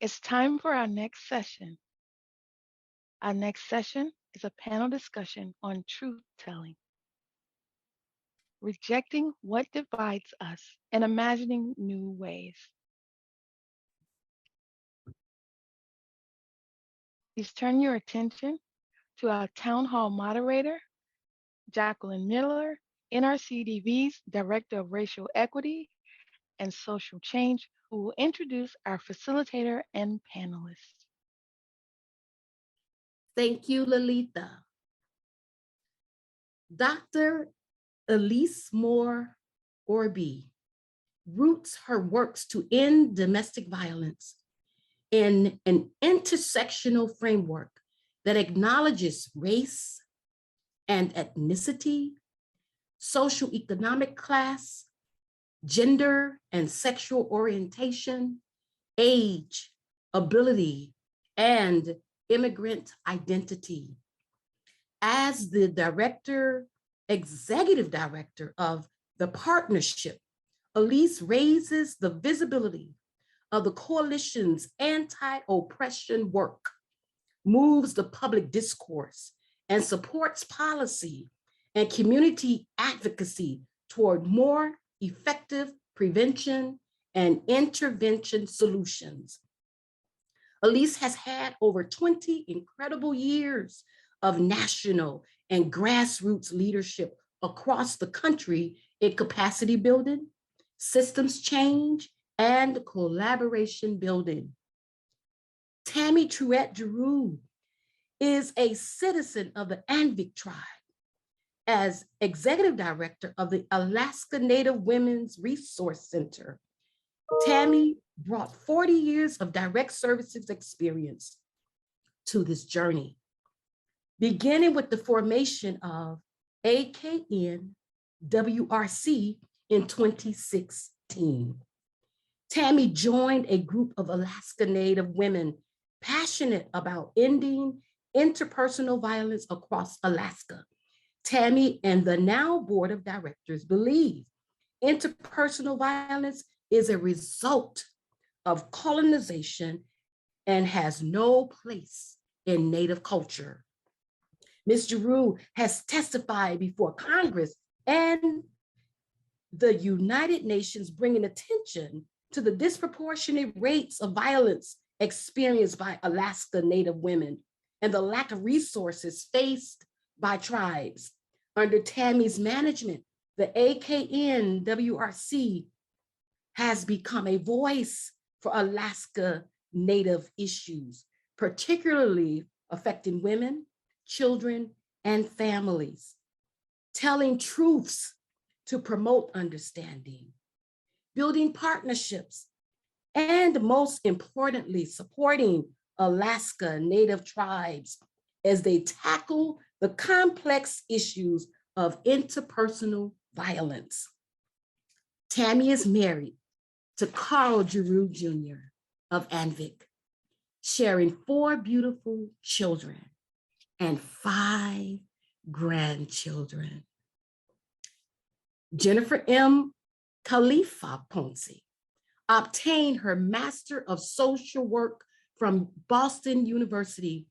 It's time for our next session. Our next session is a panel discussion on truth telling, rejecting what divides us and imagining new ways. Please turn your attention to our town hall moderator, Jacqueline Miller, NRCDV's Director of Racial Equity and Social Change, who will introduce our facilitator and panelists. Thank you, Lolita. Dr. Aleese Moore-Orbih roots her works to end domestic violence in an intersectional framework that acknowledges race and ethnicity, socioeconomic class, gender and sexual orientation, age, ability, and immigrant identity. As the executive director of the partnership, Aleese raises the visibility of the coalition's anti-oppression work, moves the public discourse, and supports policy and community advocacy toward more effective prevention and intervention solutions. Aleese has had over 20 incredible years of national and grassroots leadership across the country in capacity building, systems change, and collaboration building. Tami Truett Jerue is a citizen of the Anvik tribe. As executive director of the Alaska Native Women's Resource Center, Tami brought 40 years of direct services experience to this journey, beginning with the formation of AKN-WRC in 2016. Tami joined a group of Alaska Native women passionate about ending interpersonal violence across Alaska. Tami and the now board of directors believe interpersonal violence is a result of colonization and has no place in Native culture. Ms. Jerue has testified before Congress and the United Nations, bringing attention to the disproportionate rates of violence experienced by Alaska Native women and the lack of resources faced by tribes. Under Tami's management, the AKN-WRC has become a voice for Alaska Native issues, particularly affecting women, children, and families, telling truths to promote understanding, building partnerships, and most importantly, supporting Alaska Native tribes as they tackle the complex issues of interpersonal violence. Tami is married to Carl Jerue Jr. of Anvik, sharing 4 beautiful children and 5 grandchildren. Jennifer M. Khalifa Ponce obtained her Master of Social Work from Boston University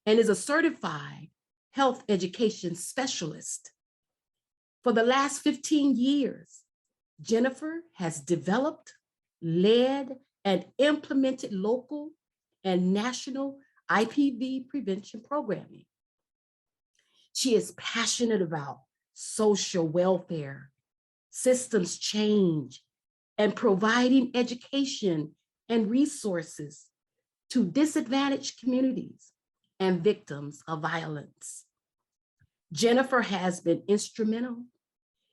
and is a certified health education specialist. For the last 15 years, Jennifer has developed, led, and implemented local and national IPV prevention programming. She is passionate about social welfare, systems change, and providing education and resources to disadvantaged communities and victims of violence. Jennifer has been instrumental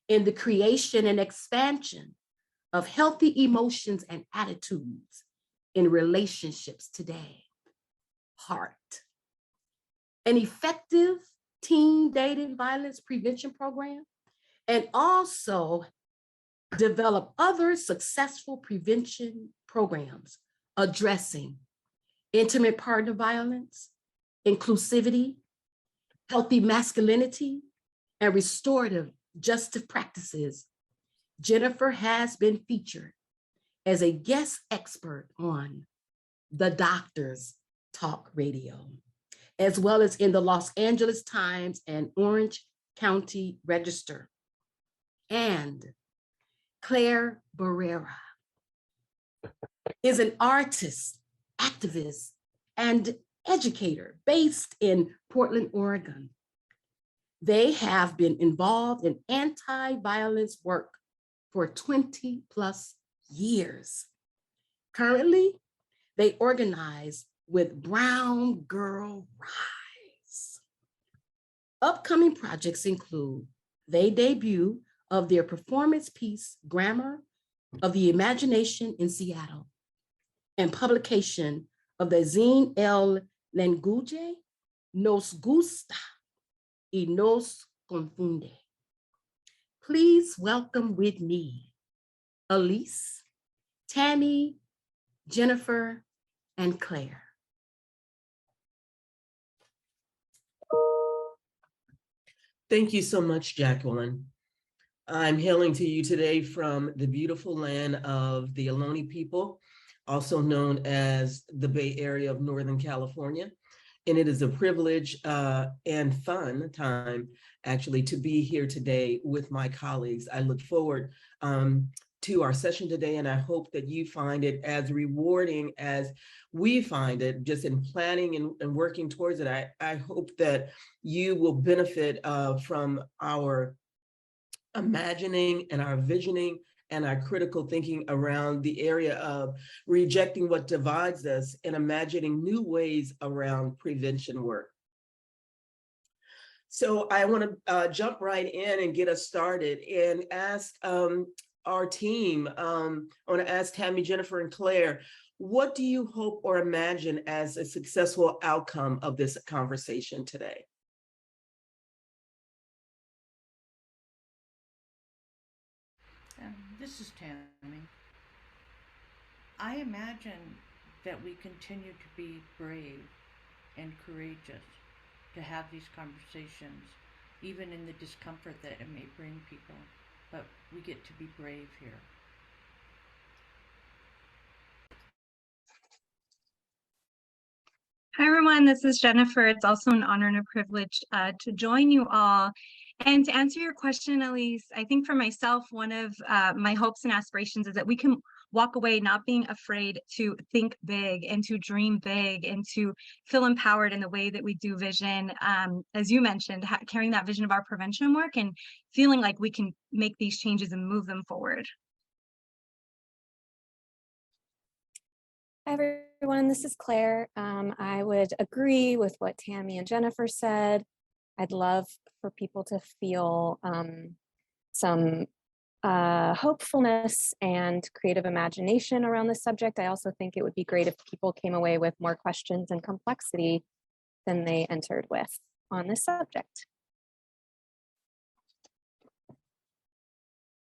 in the creation and expansion of healthy emotions and attitudes in relationships today. Heart. An effective teen dating violence prevention program, and also develop other successful prevention programs addressing intimate partner violence, inclusivity, healthy masculinity, and restorative justice practices. Jennifer has been featured as a guest expert on the Doctors Talk Radio, as well as in the Los Angeles Times and Orange County Register. And Claire Barrera is an artist, activist, and educator based in Portland, Oregon. They have been involved in anti-violence work for 20 plus years. Currently, they organize with Brown Girl Rise. Upcoming projects include the debut of their performance piece, Grammar of the Imagination in Seattle, and publication of the zine El Lenguaje Nos Gusta y Nos Confunde. Please welcome with me, Aleese, Tami, Jennifer, and Claire. Thank you so much, Jacqueline. I'm hailing to you today from the beautiful land of the Ohlone people, also known as the Bay Area of Northern California. And it is a privilege and fun time, actually, to be here today with my colleagues. I look forward to our session today, and I hope that you find it as rewarding as we find it, just in planning and working towards it. I hope that you will benefit from our imagining and our visioning and our critical thinking around the area of rejecting what divides us and imagining new ways around prevention work. So I want to jump right in and get us started and ask our team, I want to ask Tami, Jennifer, and Claire, what do you hope or imagine as a successful outcome of this conversation today? This is Tami. I imagine that we continue to be brave and courageous to have these conversations, even in the discomfort that it may bring people, but we get to be brave here. Hi everyone, this is Jennifer. It's also an honor and a privilege to join you all. And to answer your question, Aleese, I think for myself, one of my hopes and aspirations is that we can walk away not being afraid to think big and to dream big and to feel empowered in the way that we do vision. As you mentioned, carrying that vision of our prevention work and feeling like we can make these changes and move them forward. Hi everyone, this is Claire. I would agree with what Tami and Jennifer said. I'd love for people to feel some hopefulness and creative imagination around this subject. I also think it would be great if people came away with more questions and complexity than they entered with on this subject.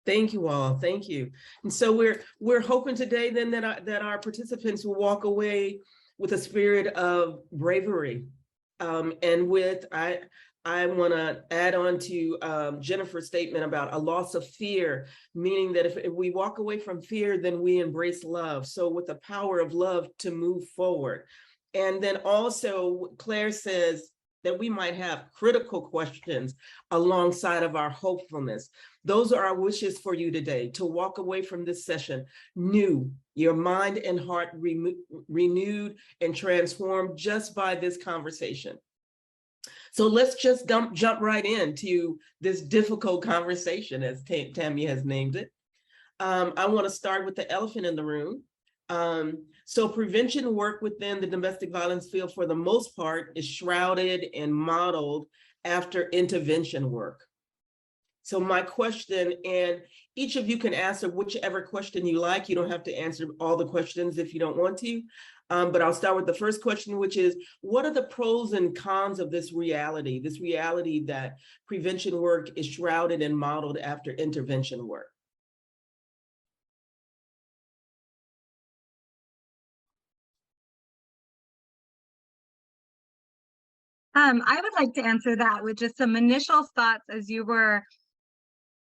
Thank you all, thank you. And so we're hoping today then that our participants will walk away with a spirit of bravery. And with, I want to add on to Jennifer's statement about a loss of fear, meaning that if we walk away from fear, then we embrace love. So with the power of love to move forward. And then also Claire says that we might have critical questions alongside of our hopefulness. Those are our wishes for you today, to walk away from this session new, your mind and heart renewed and transformed just by this conversation. So let's just jump right into this difficult conversation, as Tami has named it. I want to start with the elephant in the room. So prevention work within the domestic violence field, for the most part, is shrouded and modeled after intervention work. So my question, and each of you can answer whichever question you like. You don't have to answer all the questions if you don't want to, but I'll start with the first question, which is, what are the pros and cons of this reality that prevention work is shrouded and modeled after intervention work? I would like to answer that with just some initial thoughts as you were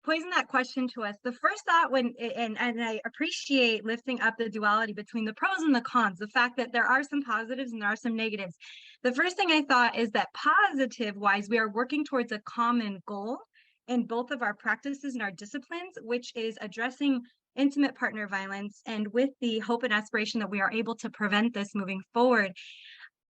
poising that question to us, the first thought and I appreciate lifting up the duality between the pros and the cons, the fact that there are some positives and there are some negatives. The first thing I thought is that positive wise, we are working towards a common goal in both of our practices and our disciplines, which is addressing intimate partner violence, and with the hope and aspiration that we are able to prevent this moving forward.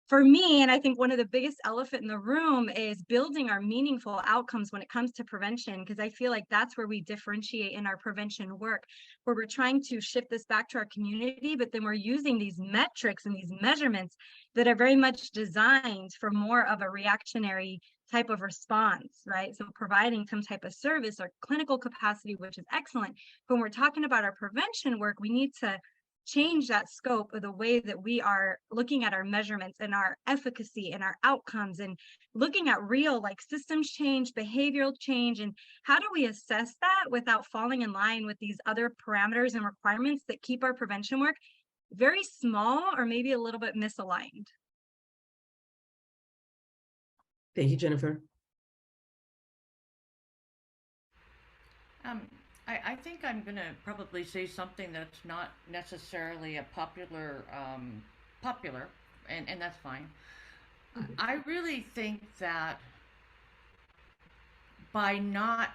For me, and I think one of the biggest elephant in the room is building our meaningful outcomes when it comes to prevention, because I feel like that's where we differentiate in our prevention work, where we're trying to shift this back to our community, but then we're using these metrics and these measurements that are very much designed for more of a reactionary type of response, right? So providing some type of service or clinical capacity, which is excellent. But when we're talking about our prevention work, we need to change that scope of the way that we are looking at our measurements and our efficacy and our outcomes, and looking at real like systems change, behavioral change, and how do we assess that without falling in line with these other parameters and requirements that keep our prevention work very small or maybe a little bit misaligned. Thank you, Jennifer. I think I'm going to probably say something that's not necessarily a popular, and that's fine. I really think that by not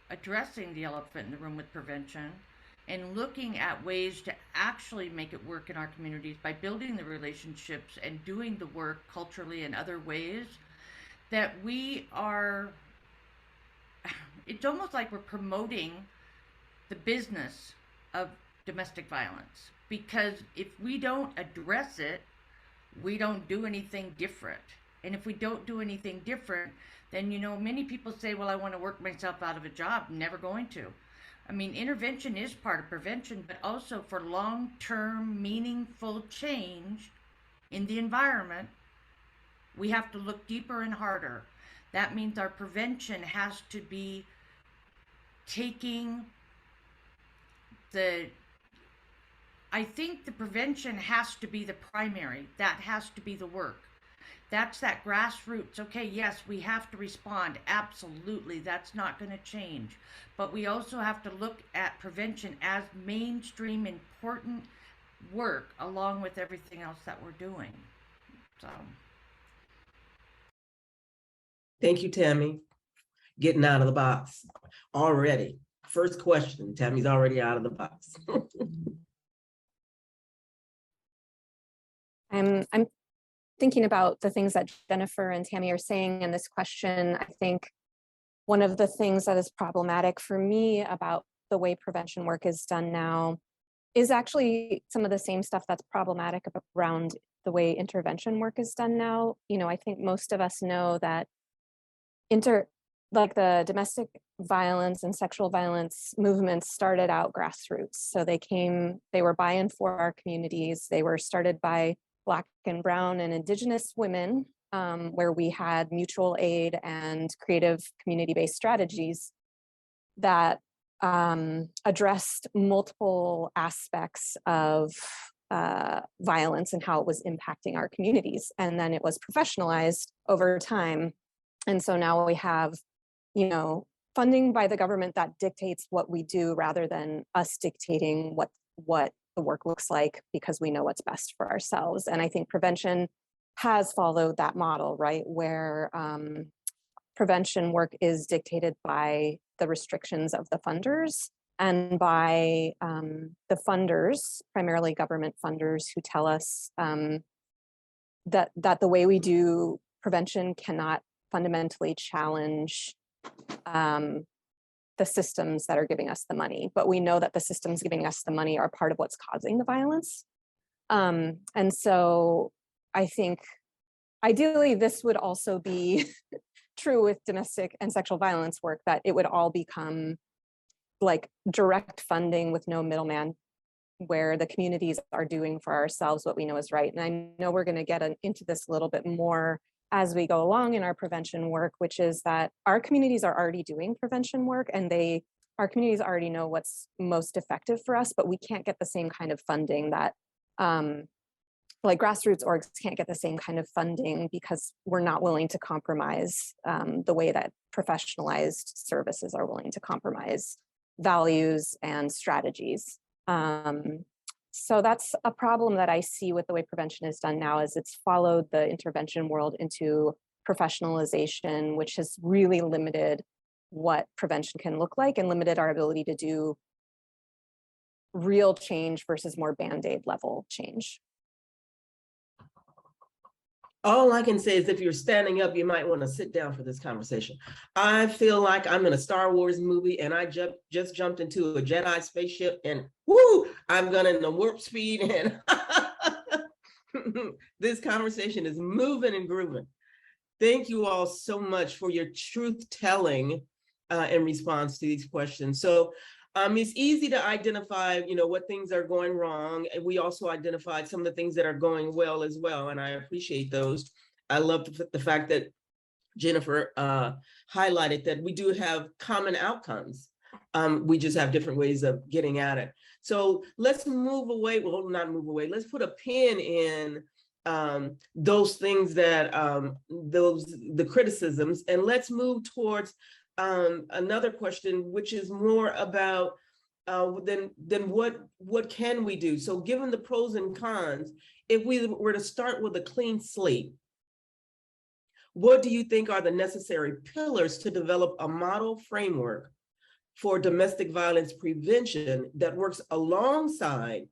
addressing the elephant in the room with prevention and looking at ways to actually make it work in our communities by building the relationships and doing the work culturally in other ways, that we are, it's almost like we're promoting the business of domestic violence, because if we don't address it, we don't do anything different. And if we don't do anything different, then, you know, many people say, well, I want to work myself out of a job. I'm never going to. I mean, intervention is part of prevention, but also for long-term, meaningful change in the environment, we have to look deeper and harder. That means our prevention has to be taking I think the prevention has to be the primary. That has to be the work. That's that grassroots. Okay, yes, we have to respond. Absolutely, that's not going to change. But we also have to look at prevention as mainstream important work along with everything else that we're doing. So. Thank you, Tami. Getting out of the box already. First question, Tammy's already out of the box. I'm thinking about the things that Jennifer and Tami are saying in this question. I think one of the things that is problematic for me about the way prevention work is done now is actually some of the same stuff that's problematic around the way intervention work is done now. You know, I think most of us know that like the domestic violence and sexual violence movements started out grassroots. So they were by and for our communities. They were started by Black and Brown and Indigenous women, where we had mutual aid and creative community-based strategies that addressed multiple aspects of violence and how it was impacting our communities. And then it was professionalized over time. And so now we have, you know, funding by the government that dictates what we do rather than us dictating what the work looks like, because we know what's best for ourselves. And I think prevention has followed that model, right? Where prevention work is dictated by the restrictions of the funders and by the funders, primarily government funders, who tell us that the way we do prevention cannot fundamentally challenge the systems that are giving us the money. But we know that the systems giving us the money are part of what's causing the violence. And so I think ideally this would also be true with domestic and sexual violence work, that it would all become like direct funding with no middleman, where the communities are doing for ourselves what we know is right. And I know we're going to get into this a little bit more as we go along in our prevention work, which is that our communities are already doing prevention work, and our communities already know what's most effective for us, but we can't get the same kind of funding that like grassroots orgs can't get the same kind of funding because we're not willing to compromise the way that professionalized services are willing to compromise values and strategies. So that's a problem that I see with the way prevention is done now, is it's followed the intervention world into professionalization, which has really limited what prevention can look like and limited our ability to do real change versus more Band-Aid level change. All I can say is if you're standing up, you might want to sit down for this conversation. I feel like I'm in a Star Wars movie and I just jumped into a Jedi spaceship and woo, I'm going in the warp speed and this conversation is moving and grooving. Thank you all so much for your truth telling in response to these questions. So it's easy to identify, what things are going wrong. And we also identified some of the things that are going well as well. And I appreciate those. I love the fact that Jennifer highlighted that we do have common outcomes. We just have different ways of getting at it. So let's move away. Well, not move away. Let's put a pin in those things that the criticisms, and let's move towards another question, which is more about then what can we do? So given the pros and cons, if we were to start with a clean slate, what do you think are the necessary pillars to develop a model framework for domestic violence prevention that works alongside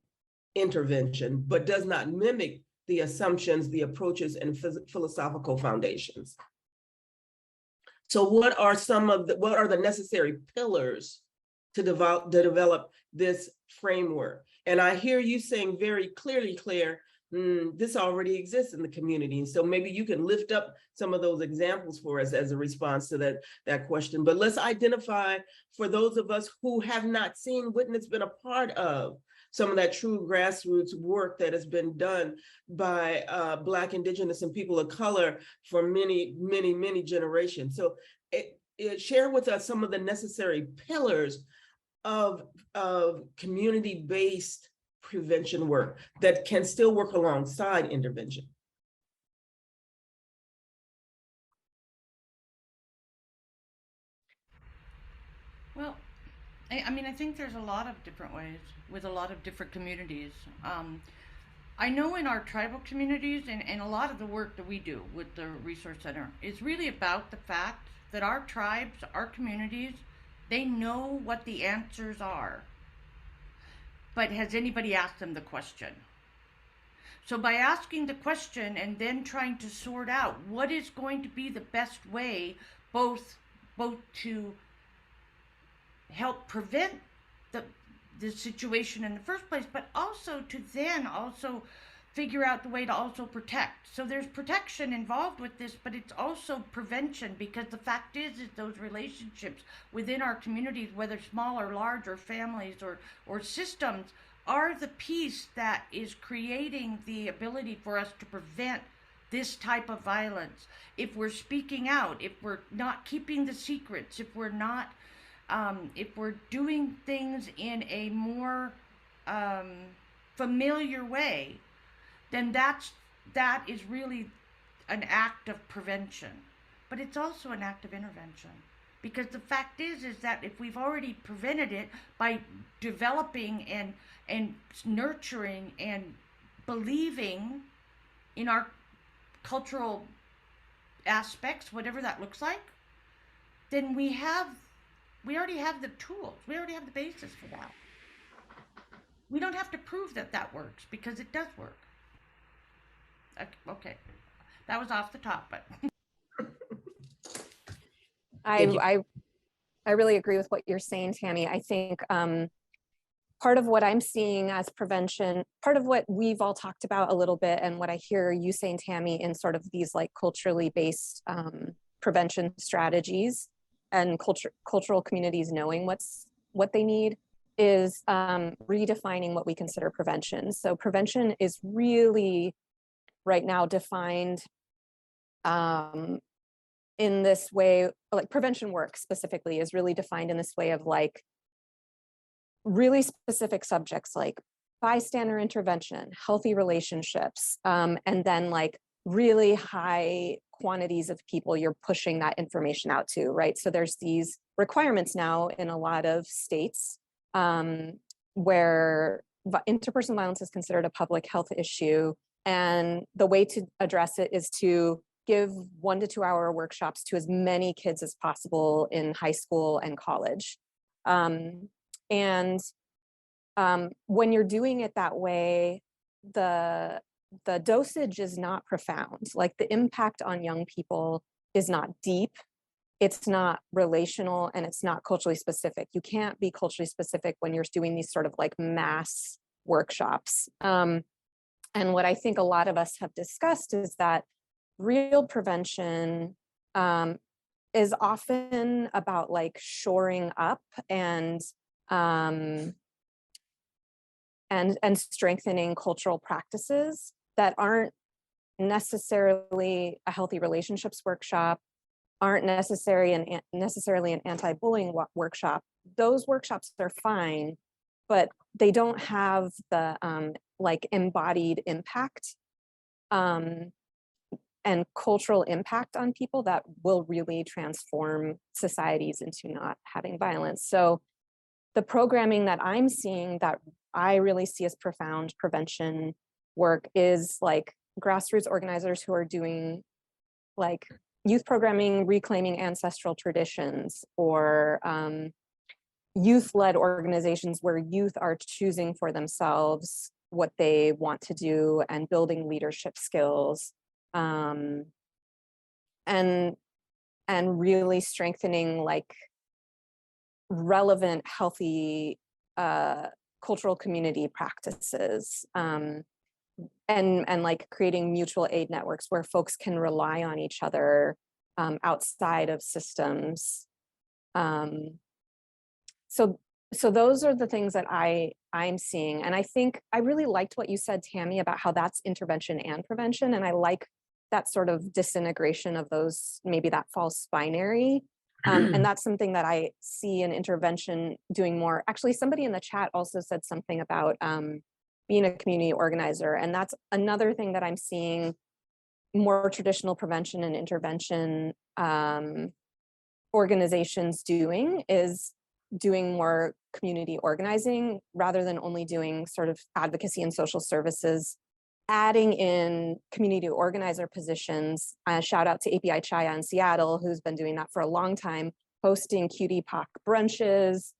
intervention, but does not mimic the assumptions, the approaches, and philosophical foundations? So what are the necessary pillars to develop this framework? And I hear you saying very clearly, Claire, this already exists in the community. And so maybe you can lift up some of those examples for us as a response to that question. But let's identify, for those of us who have not seen, witnessed, been a part of some of that true grassroots work that has been done by Black, Indigenous, and people of color for many, many, many generations. So share with us some of the necessary pillars of community-based prevention work that can still work alongside intervention. Well, I think there's a lot of different ways with a lot of different communities. I know in our tribal communities and a lot of the work that we do with the Resource Center is really about the fact that our tribes, our communities, they know what the answers are. But has anybody asked them the question? So by asking the question and then trying to sort out what is going to be the best way, both to help prevent the situation in the first place, but also to then also figure out the way to also protect. So there's protection involved with this, but it's also prevention, because the fact is those relationships within our communities, whether small or large or families or systems, are the piece that is creating the ability for us to prevent this type of violence. If we're speaking out, if we're not keeping the secrets, if we're not if we're doing things in a more familiar way, then that is really an act of prevention. But it's also an act of intervention, because the fact is that if we've already prevented it by developing and nurturing and believing in our cultural aspects, whatever that looks like, then we already have the tools. We already have the basis for that. We don't have to prove that works, because it does work. Okay, that was off the top, but I really agree with what you're saying, Tami. I think part of what I'm seeing as prevention, part of what we've all talked about a little bit, and what I hear you saying, Tami, in sort of these like culturally based prevention strategies and cultural communities knowing what they need, is redefining what we consider prevention. So prevention is really right now defined in this way, like prevention work specifically is really defined in this way of like really specific subjects like bystander intervention, healthy relationships, and then like really high quantities of people you're pushing that information out to, right? So there's these requirements now in a lot of states where interpersonal violence is considered a public health issue. And the way to address it is to give 1 to 2 hour workshops to as many kids as possible in high school and college. When you're doing it that way, the dosage is not profound. Like the impact on young people is not deep, it's not relational, and it's not culturally specific. You can't be culturally specific when you're doing these sort of like mass workshops. And what I think a lot of us have discussed is that real prevention is often about like shoring up and strengthening cultural practices that aren't necessarily a healthy relationships workshop, aren't necessarily an anti-bullying workshop. Those workshops are fine, but they don't have the like embodied impact and cultural impact on people that will really transform societies into not having violence. So the programming that I'm seeing that I really see as profound prevention work is like grassroots organizers who are doing like youth programming, reclaiming ancestral traditions, or youth-led organizations where youth are choosing for themselves what they want to do and building leadership skills, and really strengthening like relevant, healthy cultural community practices, and like creating mutual aid networks where folks can rely on each other outside of systems. So those are the things that I'm seeing. And I think I really liked what you said, Tami, about how that's intervention and prevention. And I like that sort of disintegration of those, maybe that false binary. And that's something that I see in intervention doing more. Actually, somebody in the chat also said something about being a community organizer. And that's another thing that I'm seeing more traditional prevention and intervention organizations doing, is doing more community organizing rather than only doing sort of advocacy and social services, adding in community organizer positions. Shout out to API Chaya in Seattle, who's been doing that for a long time, hosting cutie POC brunches,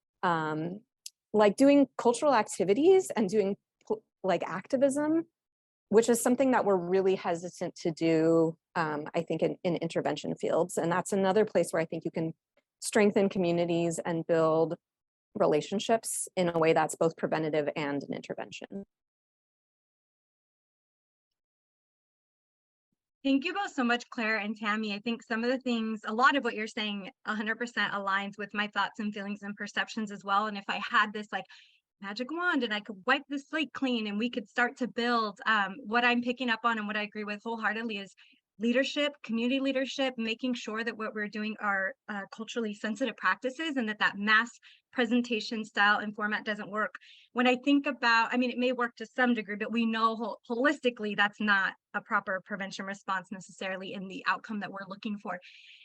like doing cultural activities and doing like activism, which is something that we're really hesitant to do, I think, in intervention fields. And that's another place where I think you can strengthen communities and build relationships in a way that's both preventative and an intervention. Thank you both so much, Claire and Tami. I think some of the things, a lot of what you're saying 100% aligns with my thoughts and feelings and perceptions as well. And if I had this like magic wand and I could wipe the slate clean and we could start to build, what I'm picking up on and what I agree with wholeheartedly is leadership, community leadership, making sure that what we're doing are culturally sensitive practices, and that mass presentation style and format doesn't work. When I think about, I mean, it may work to some degree, but we know holistically that's not a proper prevention response necessarily in the outcome that we're looking for.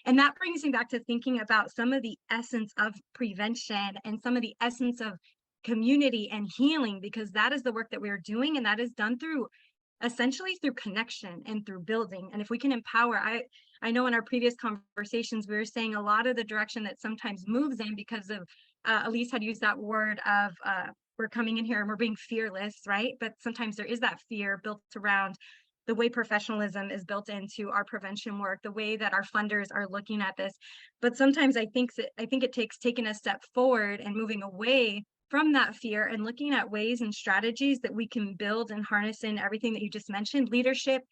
And that brings me back to thinking about some of the essence of prevention and some of the essence of community and healing, because that is the work that we're doing, and that is done through essentially through connection and through building. And if we can empower, I know in our previous conversations, we were saying a lot of the direction that sometimes moves in because of, Aleese had used that word of, we're coming in here and we're being fearless, right? But sometimes there is that fear built around the way professionalism is built into our prevention work, the way that our funders are looking at this. But sometimes I think it takes taking a step forward and moving away from that fear and looking at ways and strategies that we can build and harness in everything that you just mentioned, leadership,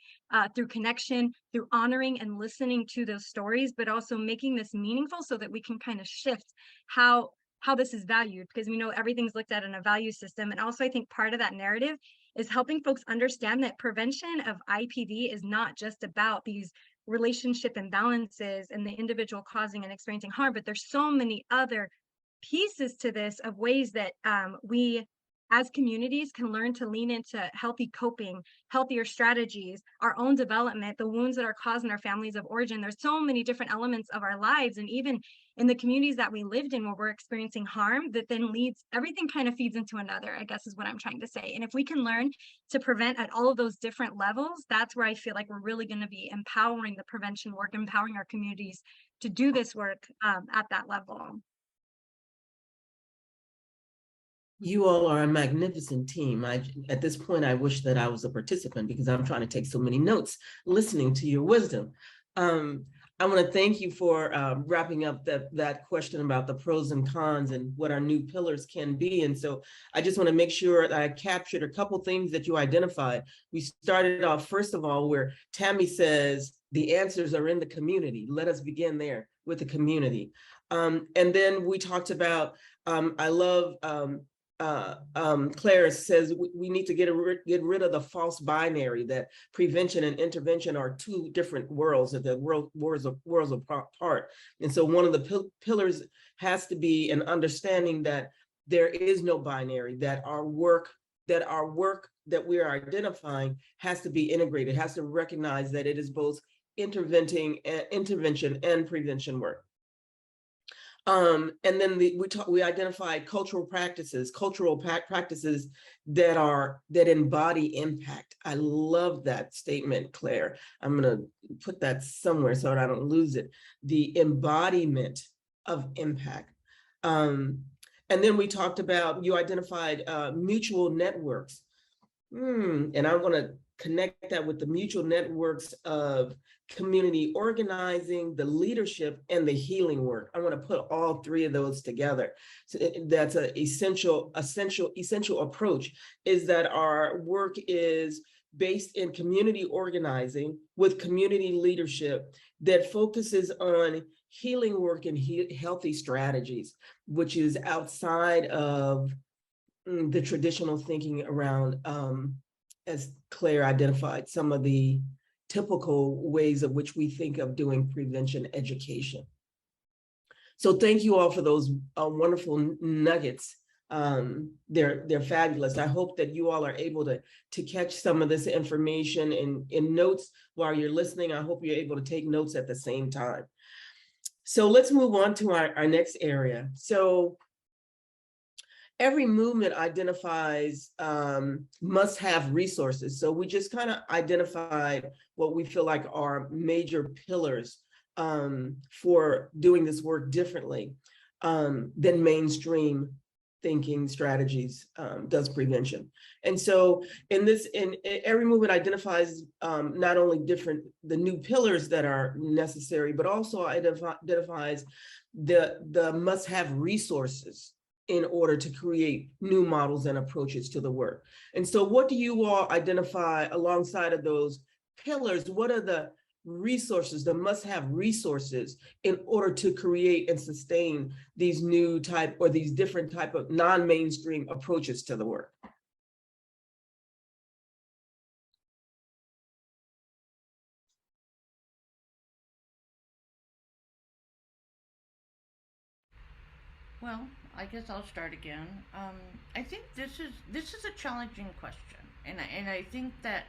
through connection, through honoring and listening to those stories, but also making this meaningful so that we can kind of shift how this is valued, because we know everything's looked at in a value system. And also I think part of that narrative is helping folks understand that prevention of IPV is not just about these relationship imbalances and the individual causing and experiencing harm, but there's so many other pieces to this of ways that we as communities can learn to lean into healthy coping, healthier strategies, our own development, the wounds that are caused in our families of origin. There's so many different elements of our lives, and even in the communities that we lived in where we're experiencing harm, that then leads, everything kind of feeds into another, I guess is what I'm trying to say. And if we can learn to prevent at all of those different levels, that's where I feel like we're really going to be empowering the prevention work, empowering our communities to do this work at that level. You all are a magnificent team. At this point, I wish that I was a participant because I'm trying to take so many notes listening to your wisdom. I want to thank you for wrapping up that question about the pros and cons and what our new pillars can be. And so I just want to make sure that I captured a couple things that you identified. We started off, first of all, where Tami says the answers are in the community. Let us begin there with the community. And then we talked about, I love, Claire says we need to get rid of the false binary that prevention and intervention are two different worlds, that the worlds apart. And so one of the pillars has to be an understanding that there is no binary, that our work that we are identifying has to be integrated, has to recognize that it is both intervention and prevention work. And then we identified cultural practices that embody impact. I love that statement, Claire. I'm going to put that somewhere so that I don't lose it. The embodiment of impact. And then we talked about, you identified mutual networks. And I want to connect that with the mutual networks of community organizing, the leadership, and the healing work. I want to put all three of those together. So that's an essential approach, is that our work is based in community organizing with community leadership that focuses on healing work and healthy strategies, which is outside of the traditional thinking around, as Claire identified, some of the typical ways of which we think of doing prevention education. So thank you all for those wonderful nuggets. They're fabulous. I hope that you all are able to catch some of this information in notes while you're listening. I hope you're able to take notes at the same time. So let's move on to our next area. So every movement identifies must-have resources. So we just kind of identified what we feel like are major pillars for doing this work differently than mainstream thinking strategies does prevention. And so in every movement identifies not only the new pillars that are necessary, but also identifies the must-have resources in order to create new models and approaches to the work. And so what do you all identify alongside of those pillars? What are the resources, the must-have resources in order to create and sustain these new type or these different type of non-mainstream approaches to the work? Well, I guess I'll start again. I think this is a challenging question, and I think that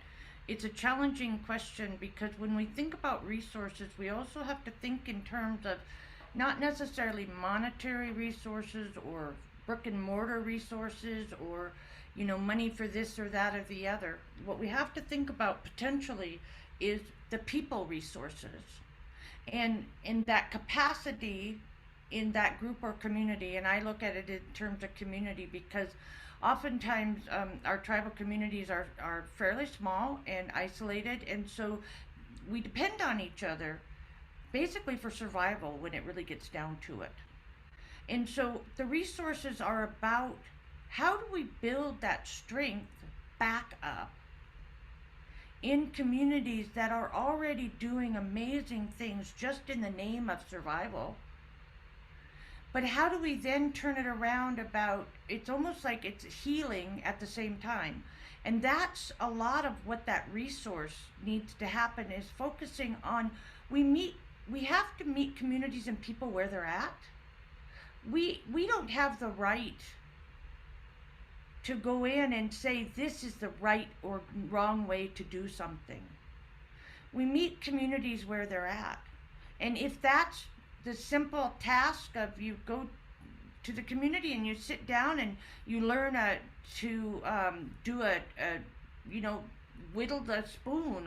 it's a challenging question because when we think about resources, we also have to think in terms of not necessarily monetary resources or brick and mortar resources or money for this or that or the other. What we have to think about potentially is the people resources and in that capacity in that group or community. And I look at it in terms of community because oftentimes our tribal communities are fairly small and isolated, and so we depend on each other basically for survival when it really gets down to it. And so the resources are about how do we build that strength back up in communities that are already doing amazing things just in the name of survival. But how do we then turn it around about, it's almost like it's healing at the same time. And that's a lot of what that resource needs to happen, is focusing on, we have to meet communities and people where they're at. We don't have the right to go in and say this is the right or wrong way to do something. We meet communities where they're at. And if that's the simple task of you go to the community and you sit down and you learn to do a whittle the spoon,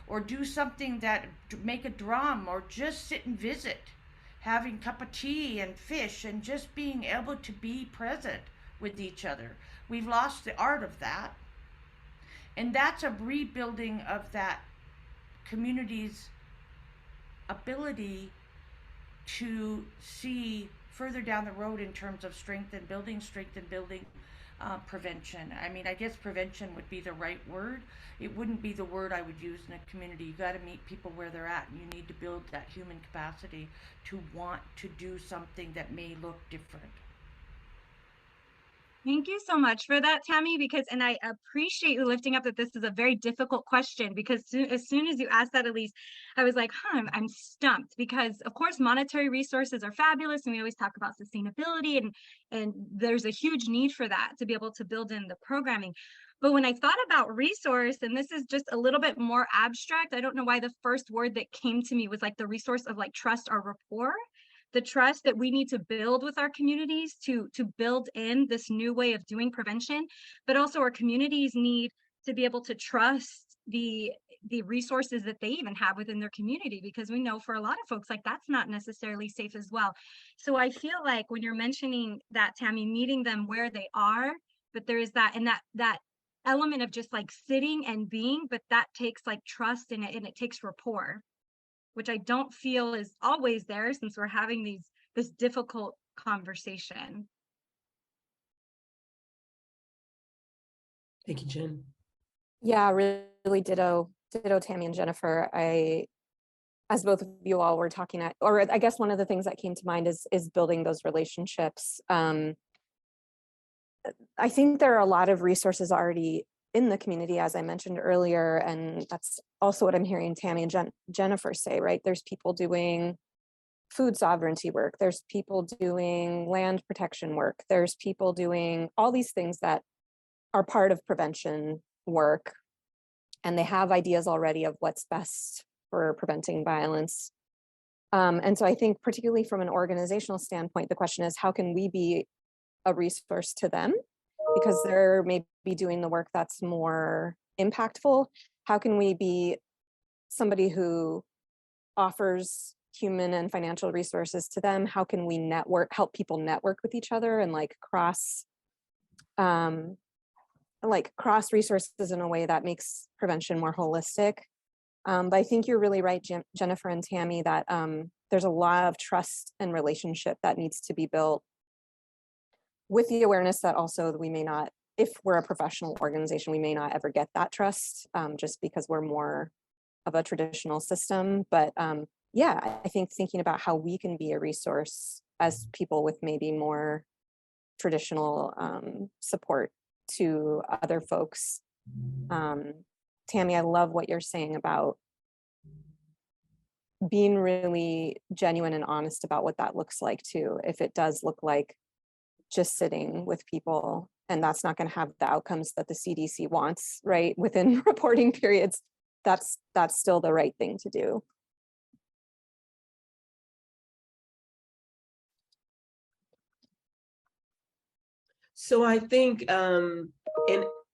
or do something that make a drum, or just sit and visit, having a cup of tea and fish and just being able to be present with each other. We've lost the art of that. And that's a rebuilding of that community's ability to see further down the road in terms of strength and building prevention. I mean, I guess prevention would be the right word. It wouldn't be the word I would use in a community. You got to meet people where they're at, and you need to build that human capacity to want to do something that may look different. Thank you so much for that, Tami, and I appreciate you lifting up that this is a very difficult question, because as soon as you asked that, Aleese, I was like, I'm stumped, because of course monetary resources are fabulous, and we always talk about sustainability, and there's a huge need for that to be able to build in the programming. But when I thought about resource, and this is just a little bit more abstract, I don't know why the first word that came to me was like the resource of like trust or rapport. The trust that we need to build with our communities to build in this new way of doing prevention, but also our communities need to be able to trust the resources that they even have within their community, because we know for a lot of folks, like, that's not necessarily safe as well. So I feel like when you're mentioning that, Tami, meeting them where they are, but there is that, and that element of just like sitting and being, but that takes like trust in it, and it takes rapport, which I don't feel is always there, since we're having this difficult conversation. Thank you, Jen. Yeah, really ditto Tami and Jennifer. As both of you all were talking, or I guess one of the things that came to mind is building those relationships. I think there are a lot of resources already in the community, as I mentioned earlier, and that's also what I'm hearing Tami and Jennifer say, right? There's people doing food sovereignty work, there's people doing land protection work, there's people doing all these things that are part of prevention work, and they have ideas already of what's best for preventing violence. And so I think particularly from an organizational standpoint, the question is, how can we be a resource to them? Because they're maybe doing the work that's more impactful. How can we be somebody who offers human and financial resources to them? How can we help people network with each other and like cross resources in a way that makes prevention more holistic? But I think you're really right, Jennifer and Tami, that there's a lot of trust and relationship that needs to be built, with the awareness that also we may not, if we're a professional organization, we may not ever get that trust, just because we're more of a traditional system. But yeah, I think thinking about how we can be a resource as people with maybe more traditional support to other folks. Tami, I love what you're saying about being really genuine and honest about what that looks like too. If it does look like just sitting with people, and that's not going to have the outcomes that the CDC wants, right, within reporting periods, that's still the right thing to do. So I think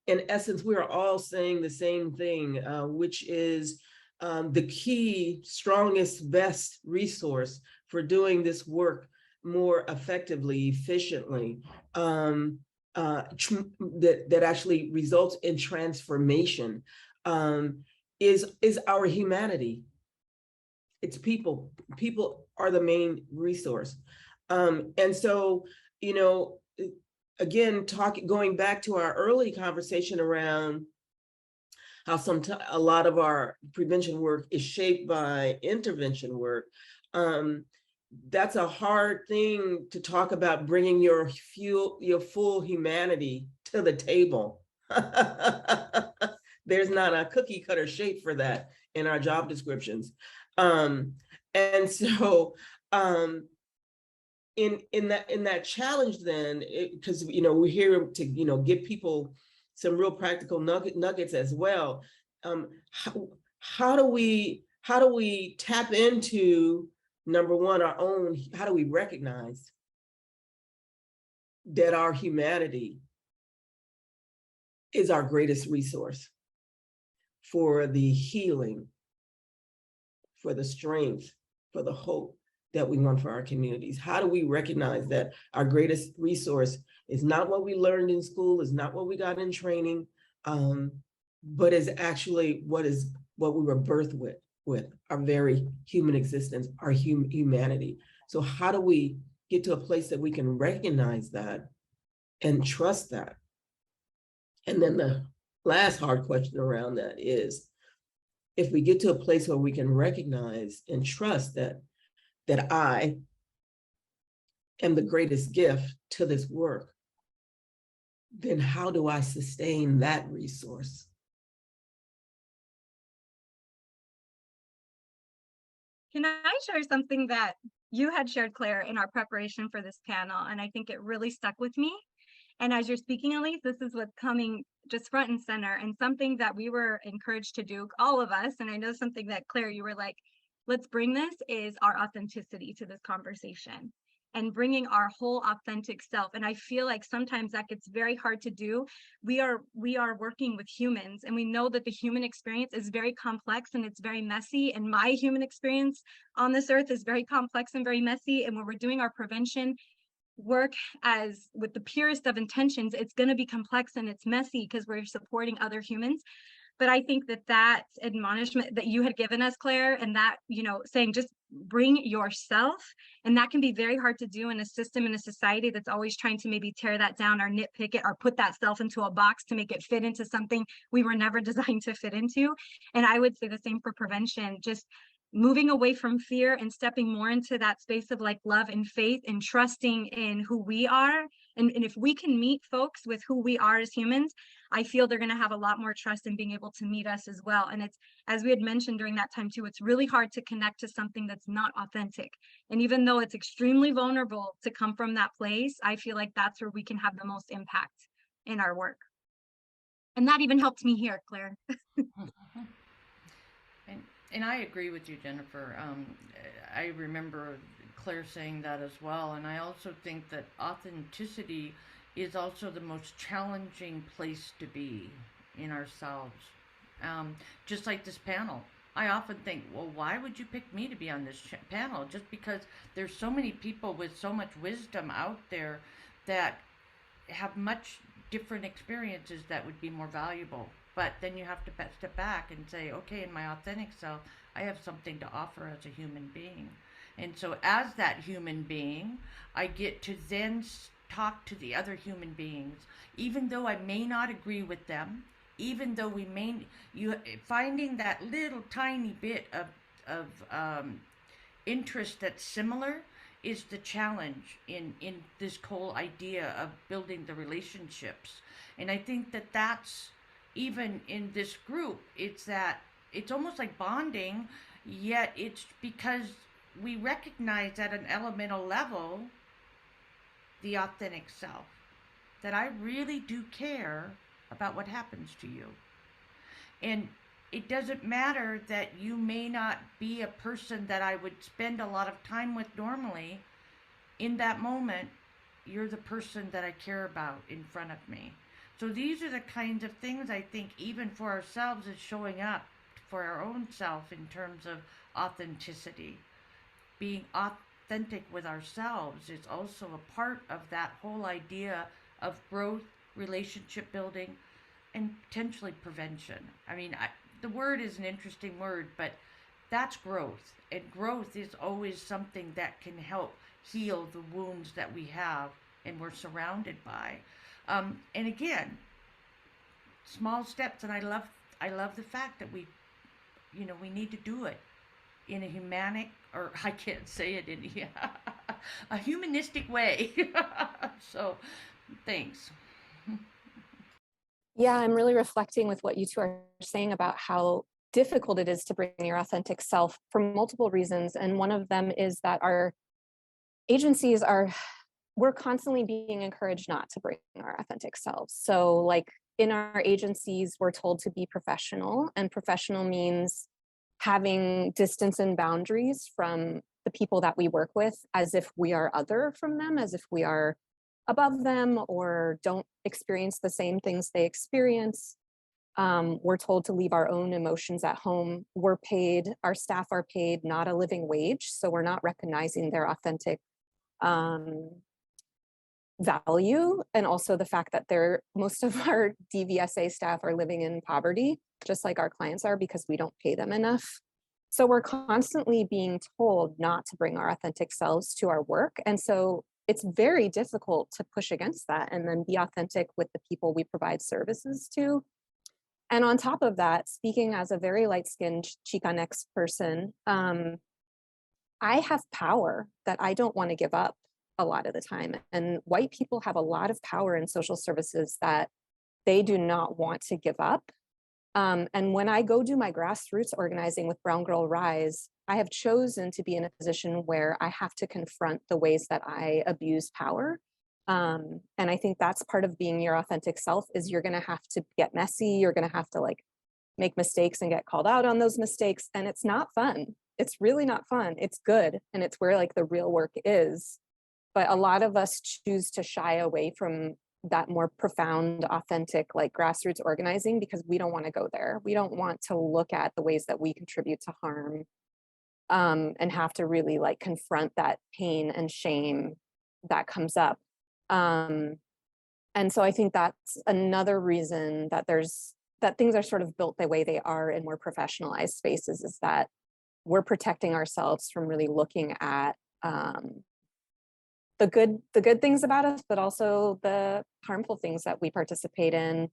in essence, we are all saying the same thing, which is the key, strongest, best resource for doing this work more effectively, efficiently, that actually results in transformation, is our humanity. It's people. People are the main resource. And so, again, going back to our early conversation around how a lot of our prevention work is shaped by intervention work. That's a hard thing to talk about, bringing your full humanity to the table. There's not a cookie cutter shape for that in our job descriptions. And so in that challenge, then, because we're here to give people some real practical nuggets as well. How do we tap into, number one, our own? How do we recognize that our humanity is our greatest resource for the healing, for the strength, for the hope that we want for our communities? How do we recognize that our greatest resource is not what we learned in school, is not what we got in training, but is actually what we were birthed with our very human existence, our humanity? So how do we get to a place that we can recognize that and trust that? And then the last hard question around that is, if we get to a place where we can recognize and trust that I am the greatest gift to this work, then how do I sustain that resource? Can I share something that you had shared, Claire, in our preparation for this panel? And I think it really stuck with me. And as you're speaking, Aleese, this is what's coming just front and center, and something that we were encouraged to do, all of us. And I know something that, Claire, you were like, let's bring this, is our authenticity to this conversation and bringing our whole authentic self. And I feel like sometimes that gets very hard to do. We are working with humans, and we know that the human experience is very complex and it's very messy. And my human experience on this earth is very complex and very messy. And when we're doing our prevention work as with the purest of intentions, it's going to be complex and it's messy because we're supporting other humans. But I think that admonishment that you had given us, Claire, and that, saying just bring yourself, and that can be very hard to do in a system, in a society that's always trying to maybe tear that down or nitpick it or put that self into a box to make it fit into something we were never designed to fit into. And I would say the same for prevention, just moving away from fear and stepping more into that space of like love and faith and trusting in who we are. And if we can meet folks with who we are as humans, I feel they're going to have a lot more trust in being able to meet us as well. And it's, as we had mentioned during that time too, it's really hard to connect to something that's not authentic. And even though it's extremely vulnerable to come from that place, I feel like that's where we can have the most impact in our work. And that even helped me here, Claire. And I agree with you, Jennifer. I remember Claire saying that as well. And I also think that authenticity is also the most challenging place to be in ourselves. Just like this panel. I often think, well, why would you pick me to be on this panel? Just because there's so many people with so much wisdom out there that have much different experiences that would be more valuable. But then you have to step back and say, okay, in my authentic self, I have something to offer as a human being. And so as that human being, I get to then talk to the other human beings, even though I may not agree with them, even though finding that little tiny bit of interest that's similar is the challenge in this whole idea of building the relationships. And I think that's, even in this group, it's almost like bonding, yet it's because we recognize at an elemental level the authentic self, that I really do care about what happens to you. And it doesn't matter that you may not be a person that I would spend a lot of time with normally. In that moment, you're the person that I care about in front of me. So these are the kinds of things I think even for ourselves is showing up for our own self in terms of authenticity. Being authentic with ourselves is also a part of that whole idea of growth, relationship building, and potentially prevention. I mean, the word is an interesting word, but that's growth. And growth is always something that can help heal the wounds that we have and we're surrounded by. And again, small steps, and I love the fact that we need to do it in a humanic, or I can't say it in a humanistic way. So, thanks. Yeah, I'm really reflecting with what you two are saying about how difficult it is to bring your authentic self for multiple reasons. And one of them is that our agencies we're constantly being encouraged not to bring our authentic selves. So like in our agencies, we're told to be professional, and professional means having distance and boundaries from the people that we work with, as if we are other from them, as if we are above them or don't experience the same things they experience. We're told to leave our own emotions at home. Our staff are paid not a living wage, so we're not recognizing their authentic value, and also the fact that most of our DVSA staff are living in poverty, just like our clients are, because we don't pay them enough. So we're constantly being told not to bring our authentic selves to our work. And so it's very difficult to push against that and then be authentic with the people we provide services to. And on top of that, speaking as a very light-skinned Chicanx person, I have power that I don't want to give up a lot of the time. And white people have a lot of power in social services that they do not want to give up. And when I go do my grassroots organizing with Brown Girl Rise, I have chosen to be in a position where I have to confront the ways that I abuse power. And I think that's part of being your authentic self, is you're going to have to get messy. You're going to have to like make mistakes and get called out on those mistakes. And it's not fun. It's really not fun. It's good. And it's where like the real work is. But a lot of us choose to shy away from that more profound, authentic, like grassroots organizing, because we don't want to go there. We don't want to look at the ways that we contribute to harm, and have to really like confront that pain and shame that comes up. And so I think that's another reason that things are sort of built the way they are in more professionalized spaces, is that we're protecting ourselves from really looking at the good things about us, but also the harmful things that we participate in.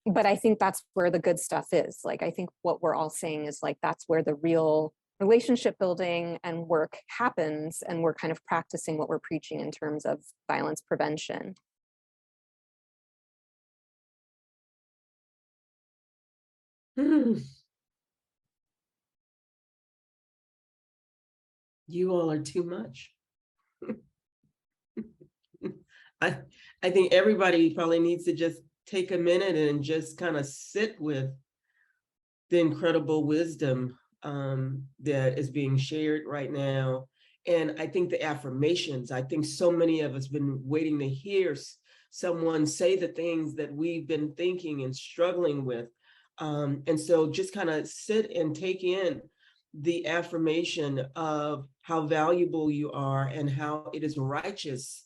But I think that's where the good stuff is. Like, I think what we're all saying is like, that's where the real relationship building and work happens. And we're kind of practicing what we're preaching in terms of violence prevention. You all are too much. I think everybody probably needs to just take a minute and just kind of sit with the incredible wisdom that is being shared right now. And I think the affirmations, I think so many of us have been waiting to hear someone say the things that we've been thinking and struggling with. And so just kind of sit and take in the affirmation of how valuable you are and how it is righteous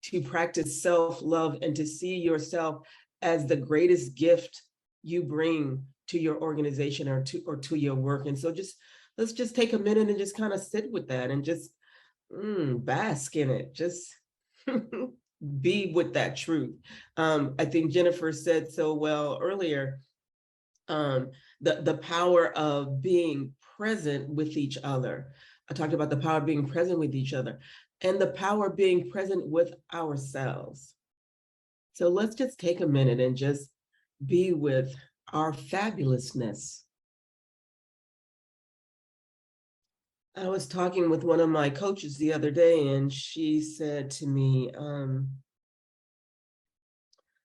to practice self-love and to see yourself as the greatest gift you bring to your organization or to your work. And so let's just take a minute and just kind of sit with that and just bask in it. Just be with that truth. I think Jennifer said so well earlier, the power of being present with each other. I talked about the power of being present with each other and the power of being present with ourselves. So let's just take a minute and just be with our fabulousness. I was talking with one of my coaches the other day, and she said to me,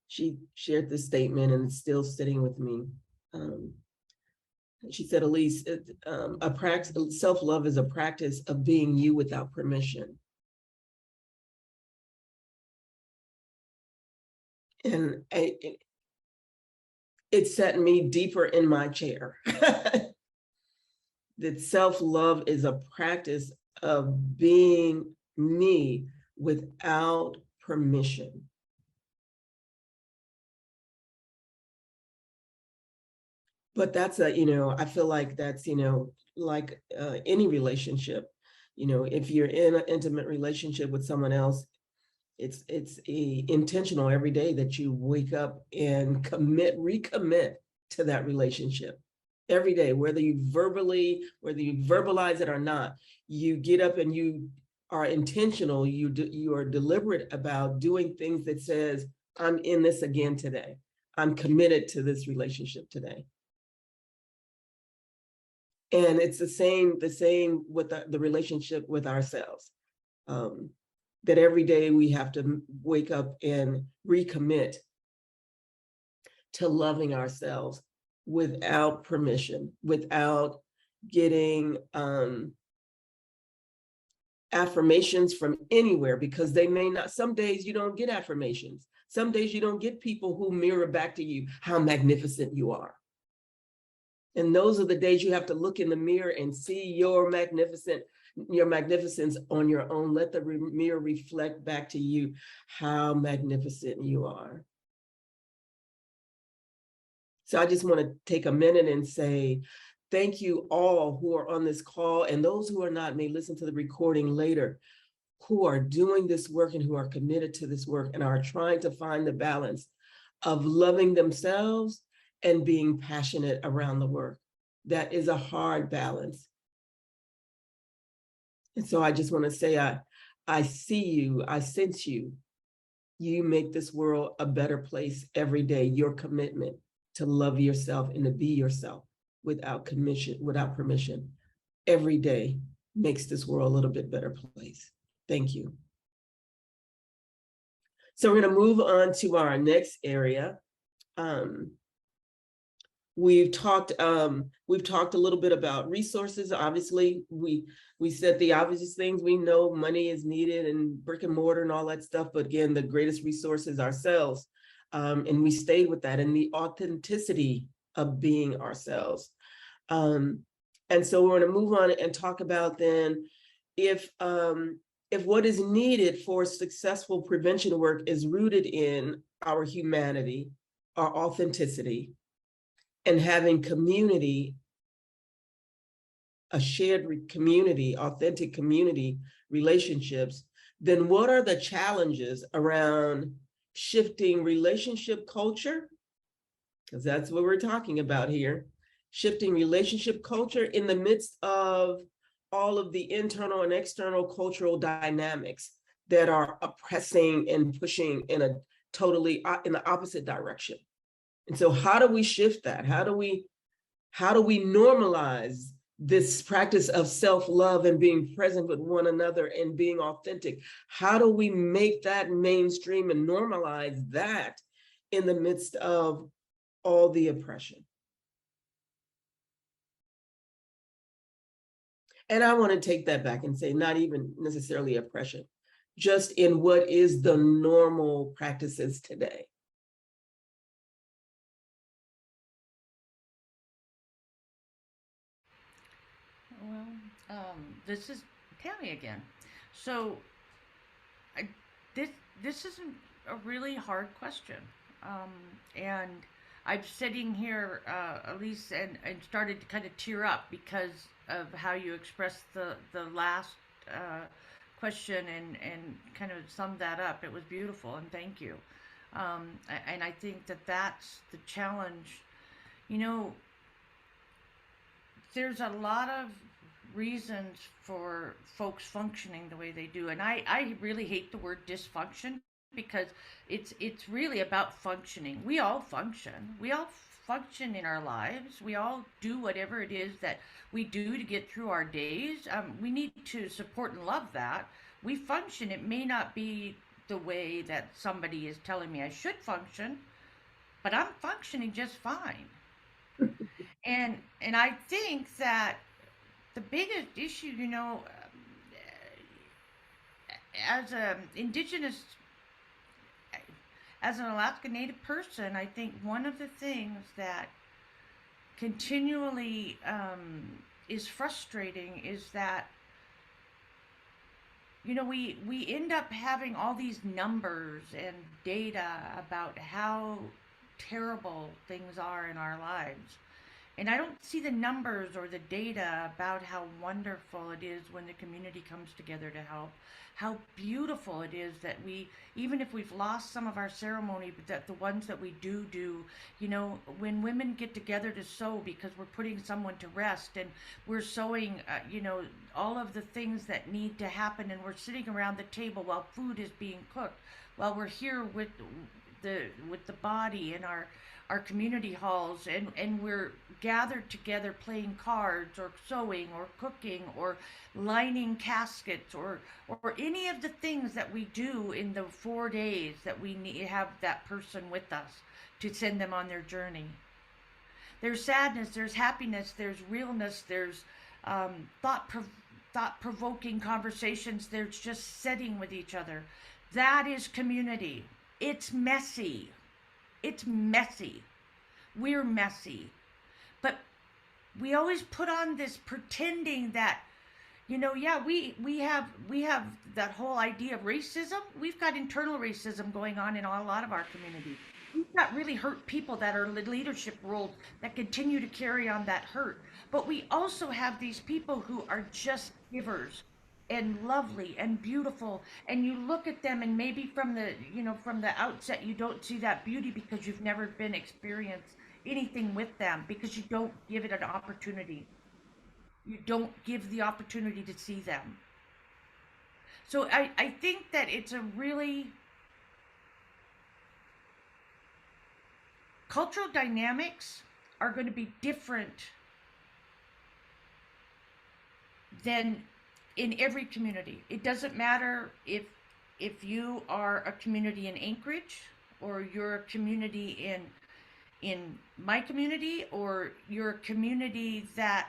she shared this statement and it's still sitting with me. She said, Aleese, self-love is a practice of being you without permission. And it set me deeper in my chair. That self-love is a practice of being me without permission. But that's I feel like that's, like any relationship, if you're in an intimate relationship with someone else, it's intentional every day that you wake up and recommit to that relationship every day, whether you verbalize it or not. You get up and you are intentional. You are deliberate about doing things that says, I'm in this again today. I'm committed to this relationship today. And it's the same with the relationship with ourselves. That every day we have to wake up and recommit to loving ourselves without permission, without getting affirmations from anywhere, because they may not, some days you don't get affirmations. Some days you don't get people who mirror back to you how magnificent you are. And those are the days you have to look in the mirror and see your magnificence on your own. Let the mirror reflect back to you how magnificent you are. So I just want to take a minute and say, thank you all who are on this call, and those who are not may listen to the recording later, who are doing this work and who are committed to this work and are trying to find the balance of loving themselves and being passionate around the work. That is a hard balance. And so I just want to say, I see you, I sense you. You make this world a better place every day. Your commitment to love yourself and to be yourself without permission, every day makes this world a little bit better place. Thank you. So we're going to move on to our next area. We've talked a little bit about resources. Obviously, we said the obvious things. We know money is needed and brick and mortar and all that stuff. But again, the greatest resource is ourselves. And we stayed with that and the authenticity of being ourselves. And so we're going to move on and talk about then if what is needed for successful prevention work is rooted in our humanity, our authenticity, and having community, a shared community, authentic community relationships, then what are the challenges around shifting relationship culture? Because that's what we're talking about here. Shifting relationship culture in the midst of all of the internal and external cultural dynamics that are oppressing and pushing in the opposite direction. And so how do we shift that? How do we normalize this practice of self-love and being present with one another and being authentic? How do we make that mainstream and normalize that in the midst of all the oppression? And I want to take that back and say, not even necessarily oppression, just in what is the normal practices today. Well, this is Tami again. So, this isn't a really hard question, and I'm sitting here, Aleese, and started to kind of tear up because of how you expressed the last question and kind of summed that up. It was beautiful, and thank you. And I think that's the challenge. You know, there's a lot of reasons for folks functioning the way they do, and I really hate the word dysfunction because it's really about functioning. We all function. We all function in our lives. We all do whatever it is that we do to get through our days. We need to support and love that. We function. It may not be the way that somebody is telling me I should function, but I'm functioning just fine. And I think that the biggest issue, you know, as a indigenous, as an Alaska Native person, I think one of the things that continually is frustrating is that, you know, we end up having all these numbers and data about how terrible things are in our lives. And I don't see the numbers or the data about how wonderful it is when the community comes together to help, how beautiful it is that we, even if we've lost some of our ceremony, but that the ones that we do, you know, when women get together to sew because we're putting someone to rest and we're sewing, you know, all of the things that need to happen, and we're sitting around the table while food is being cooked, while we're here with the body and our community halls, and we're gathered together playing cards or sewing or cooking or lining caskets or any of the things that we do in the 4 days that we need to have that person with us to send them on their journey. There's sadness, there's happiness, there's realness, there's thought-provoking conversations, there's just sitting with each other. That is community. It's messy. It's messy. We're messy. But we always put on this pretending that, yeah, we have that whole idea of racism. We've got internal racism going on in a lot of our communities. We've got really hurt people that are in leadership roles that continue to carry on that hurt. But we also have these people who are just givers and lovely and beautiful, and you look at them and maybe from the outset you don't see that beauty because you've never been experienced anything with them, because you don't give it an opportunity. You don't give the opportunity to see them. So I think that it's a really cultural dynamics are going to be different than in every community. It doesn't matter if you are a community in Anchorage, or you're a community in my community, or you're a community that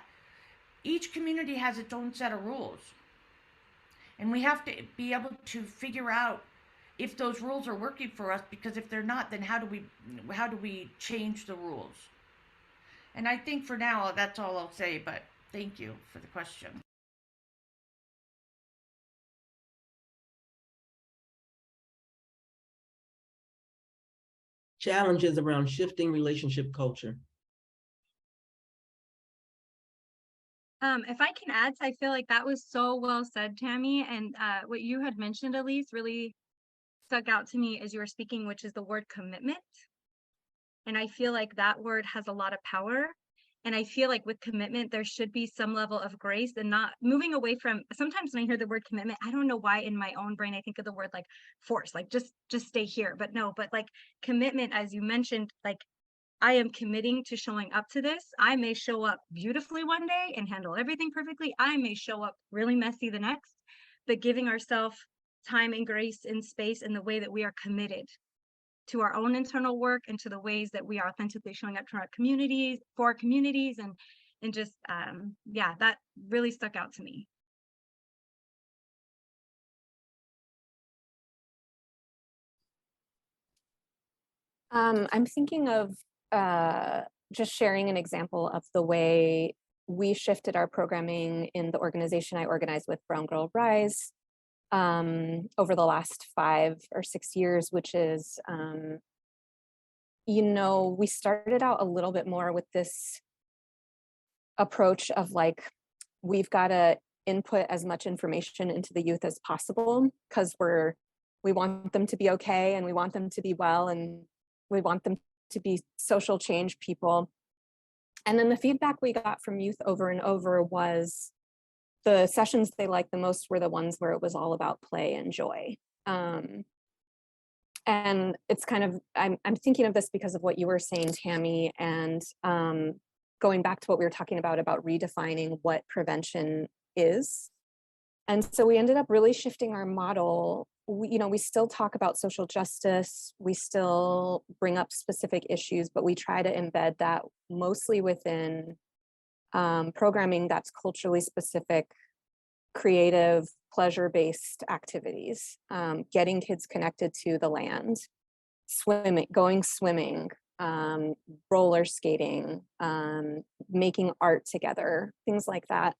each community has its own set of rules. And we have to be able to figure out if those rules are working for us, because if they're not, then how do we change the rules? And I think for now that's all I'll say, but thank you for the question. Challenges around shifting relationship culture. If I can add, I feel like that was so well said, Tami. And what you had mentioned, Aleese, really stuck out to me as you were speaking, which is the word commitment. And I feel like that word has a lot of power. And I feel like with commitment, there should be some level of grace and not moving away from, sometimes when I hear the word commitment, I don't know why in my own brain, I think of the word like force, like just stay here. But no, but like commitment, as you mentioned, like I am committing to showing up to this. I may show up beautifully one day and handle everything perfectly. I may show up really messy the next, but giving ourselves time and grace and space in the way that we are committed to our own internal work and to the ways that we are authentically showing up to our communities, for our communities, and just, yeah, that really stuck out to me. I'm thinking of just sharing an example of the way we shifted our programming in the organization I organized with, Brown Girl Rise, over the last 5 or 6 years, which is, we started out a little bit more with this approach of like, we've got to input as much information into the youth as possible, because we want them to be okay, and we want them to be well, and we want them to be social change people. And then the feedback we got from youth over and over was the sessions they liked the most were the ones where it was all about play and joy. And it's kind of, I'm thinking of this because of what you were saying, Tami, and going back to what we were talking about redefining what prevention is. And so we ended up really shifting our model. We still talk about social justice, we still bring up specific issues, but we try to embed that mostly within programming that's culturally specific, creative, pleasure-based activities, getting kids connected to the land, going swimming, roller skating, making art together, things like that.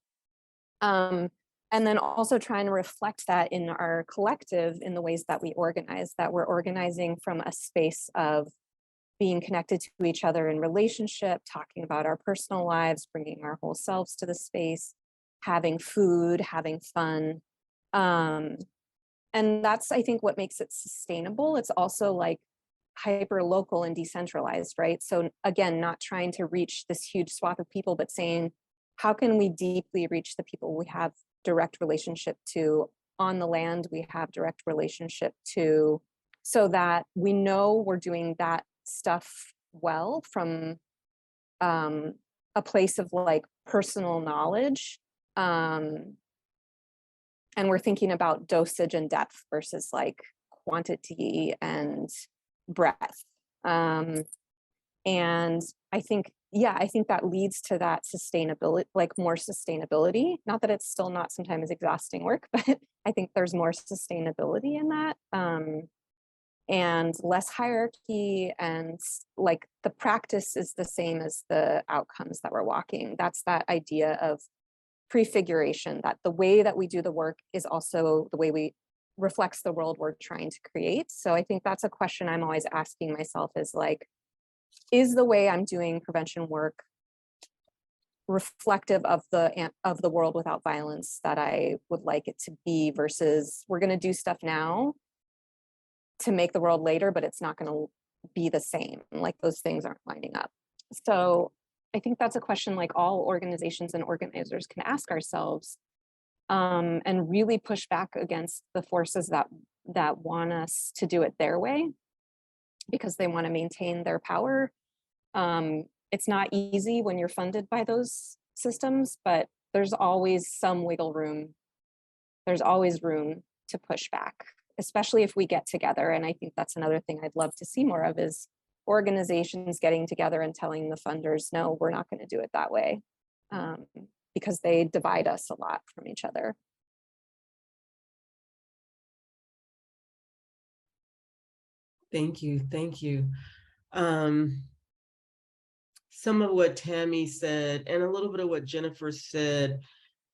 And then also trying to reflect that in our collective in the ways that we organize, that we're organizing from a space of being connected to each other in relationship, talking about our personal lives, bringing our whole selves to the space, having food, having fun. And that's, I think, what makes it sustainable. It's also like hyper local and decentralized, right? So again, not trying to reach this huge swath of people, but saying, how can we deeply reach the people we have direct relationship to on the land, we have direct relationship to, so that we know we're doing that stuff well from a place of like personal knowledge. And we're thinking about dosage and depth versus like quantity and breadth. And I think, yeah, I think that leads to that sustainability, like more sustainability. Not that it's still not sometimes exhausting work, but I think there's more sustainability in that. And less hierarchy, and like the practice is the same as the outcomes that we're walking. That's that idea of prefiguration, that the way that we do the work is also the way we reflects the world we're trying to create. So I think that's a question I'm always asking myself, is like, is the way I'm doing prevention work reflective of the world without violence that I would like it to be, versus we're going to do stuff now to make the world later, but it's not going to be the same. Like those things aren't lining up. So I think that's a question like all organizations and organizers can ask ourselves, and really push back against the forces that want us to do it their way because they want to maintain their power. It's not easy when you're funded by those systems, but there's always some wiggle room. There's always room to push back, especially if we get together. And I think that's another thing I'd love to see more of, is organizations getting together and telling the funders, no, we're not going to do it that way, because they divide us a lot from each other. Thank you. Thank you. Some of what Tami said and a little bit of what Jennifer said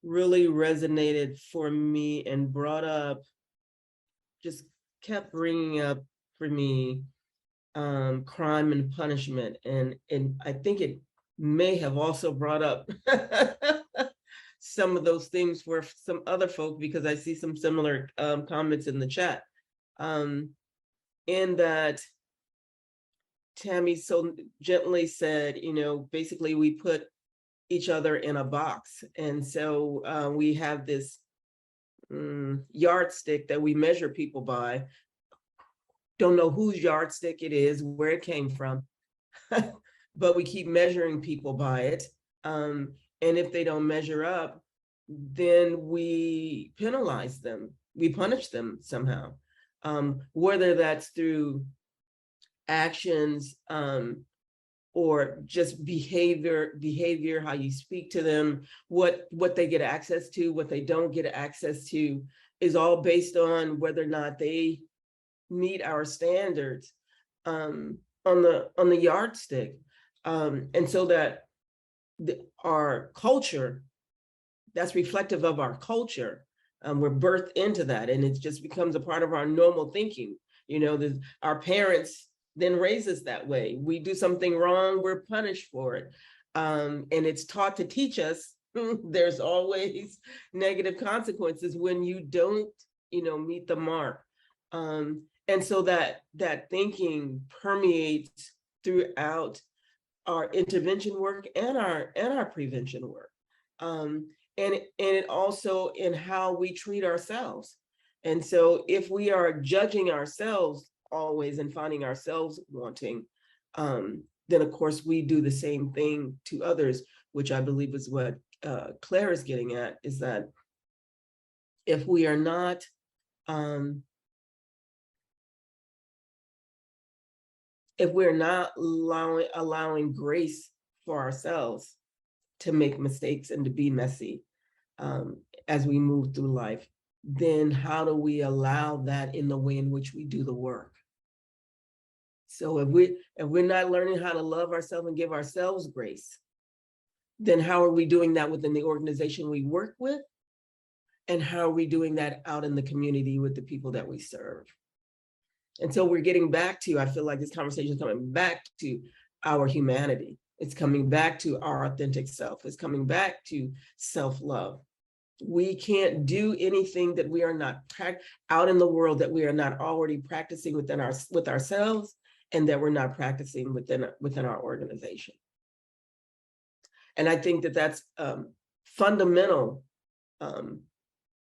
really resonated for me and brought up, just kept bringing up for me, crime and punishment. And I think it may have also brought up some of those things for some other folk, because I see some similar comments in the chat. In that Tami so gently said, you know, basically we put each other in a box. And so we have this yardstick that we measure people by. Don't know whose yardstick it is, where it came from, but we keep measuring people by it. And if they don't measure up, then we penalize them, we punish them somehow, whether that's through actions or just behavior, how you speak to them, what they get access to, what they don't get access to, is all based on whether or not they meet our standards on the yardstick. And so that our culture, that's reflective of our culture. We're birthed into that, and it just becomes a part of our normal thinking. You know, our parents then raise us that way. We do something wrong, we're punished for it. And it's taught to teach us there's always negative consequences when you don't, you know, meet the mark. And so that thinking permeates throughout our intervention work and our prevention work. And it also in how we treat ourselves. And so if we are judging ourselves always and finding ourselves wanting, then of course we do the same thing to others, which I believe is what Claire is getting at, is that if we are not allowing grace for ourselves to make mistakes and to be messy as we move through life, then how do we allow that in the way in which we do the work? So if we're not learning how to love ourselves and give ourselves grace, then how are we doing that within the organization we work with? And how are we doing that out in the community with the people that we serve? And so we're getting back to, I feel like this conversation is coming back to our humanity. It's coming back to our authentic self. It's coming back to self-love. We can't do anything that we are not out in the world that we are not already practicing with ourselves, and that we're not practicing within our organization. And I think that that's fundamental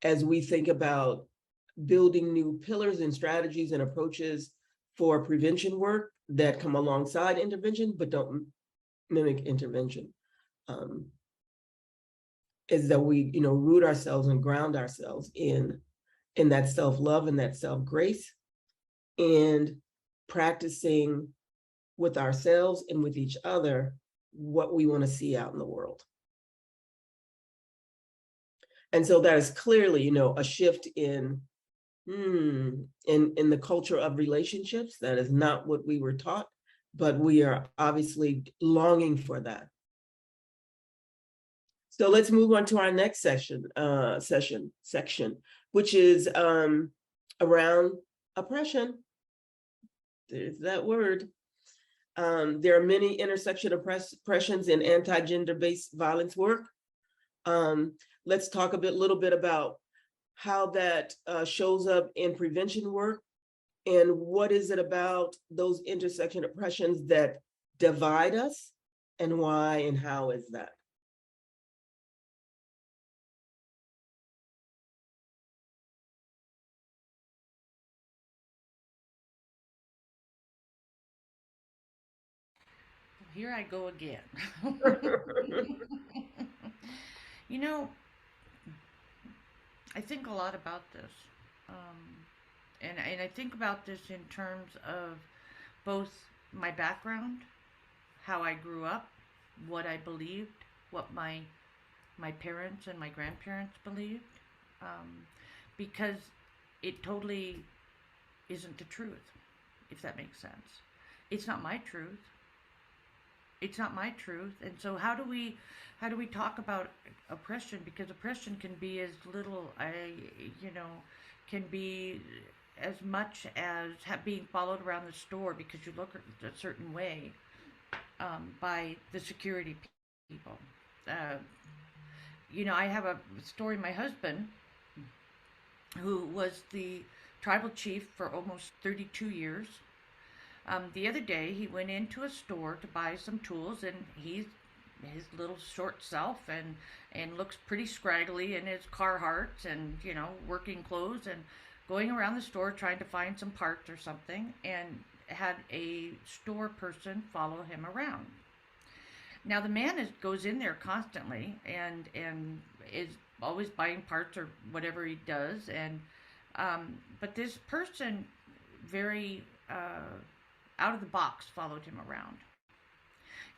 as we think about building new pillars and strategies and approaches for prevention work that come alongside intervention, but don't mimic intervention, is that we, root ourselves and ground ourselves in that self-love and that self-grace, and practicing with ourselves and with each other what we want to see out in the world. And so that is clearly, a shift in the culture of relationships. That is not what we were taught, but we are obviously longing for that. So let's move on to our next section, which is around oppression. There's that word. There are many intersection oppressions in anti-gender-based violence work. Let's talk a little bit about how that shows up in prevention work, and what is it about those intersection oppressions that divide us, and why and how is that? Here I go again. I think a lot about this. And I think about this in terms of both my background, how I grew up, what I believed, what my parents and my grandparents believed, because it totally isn't the truth, if that makes sense. It's not my truth. It's not my truth. And so how do we talk about oppression? Because oppression can be as little, can be as much as being followed around the store because you look a certain way by the security people. I have a story. My husband, who was the tribal chief for almost 32 years, the other day he went into a store to buy some tools, and he's his little short self and looks pretty scraggly in his Carhartt and working clothes, and going around the store trying to find some parts or something, and had a store person follow him around. Now the man goes in there constantly and is always buying parts or whatever he does, and but this person very out of the box followed him around.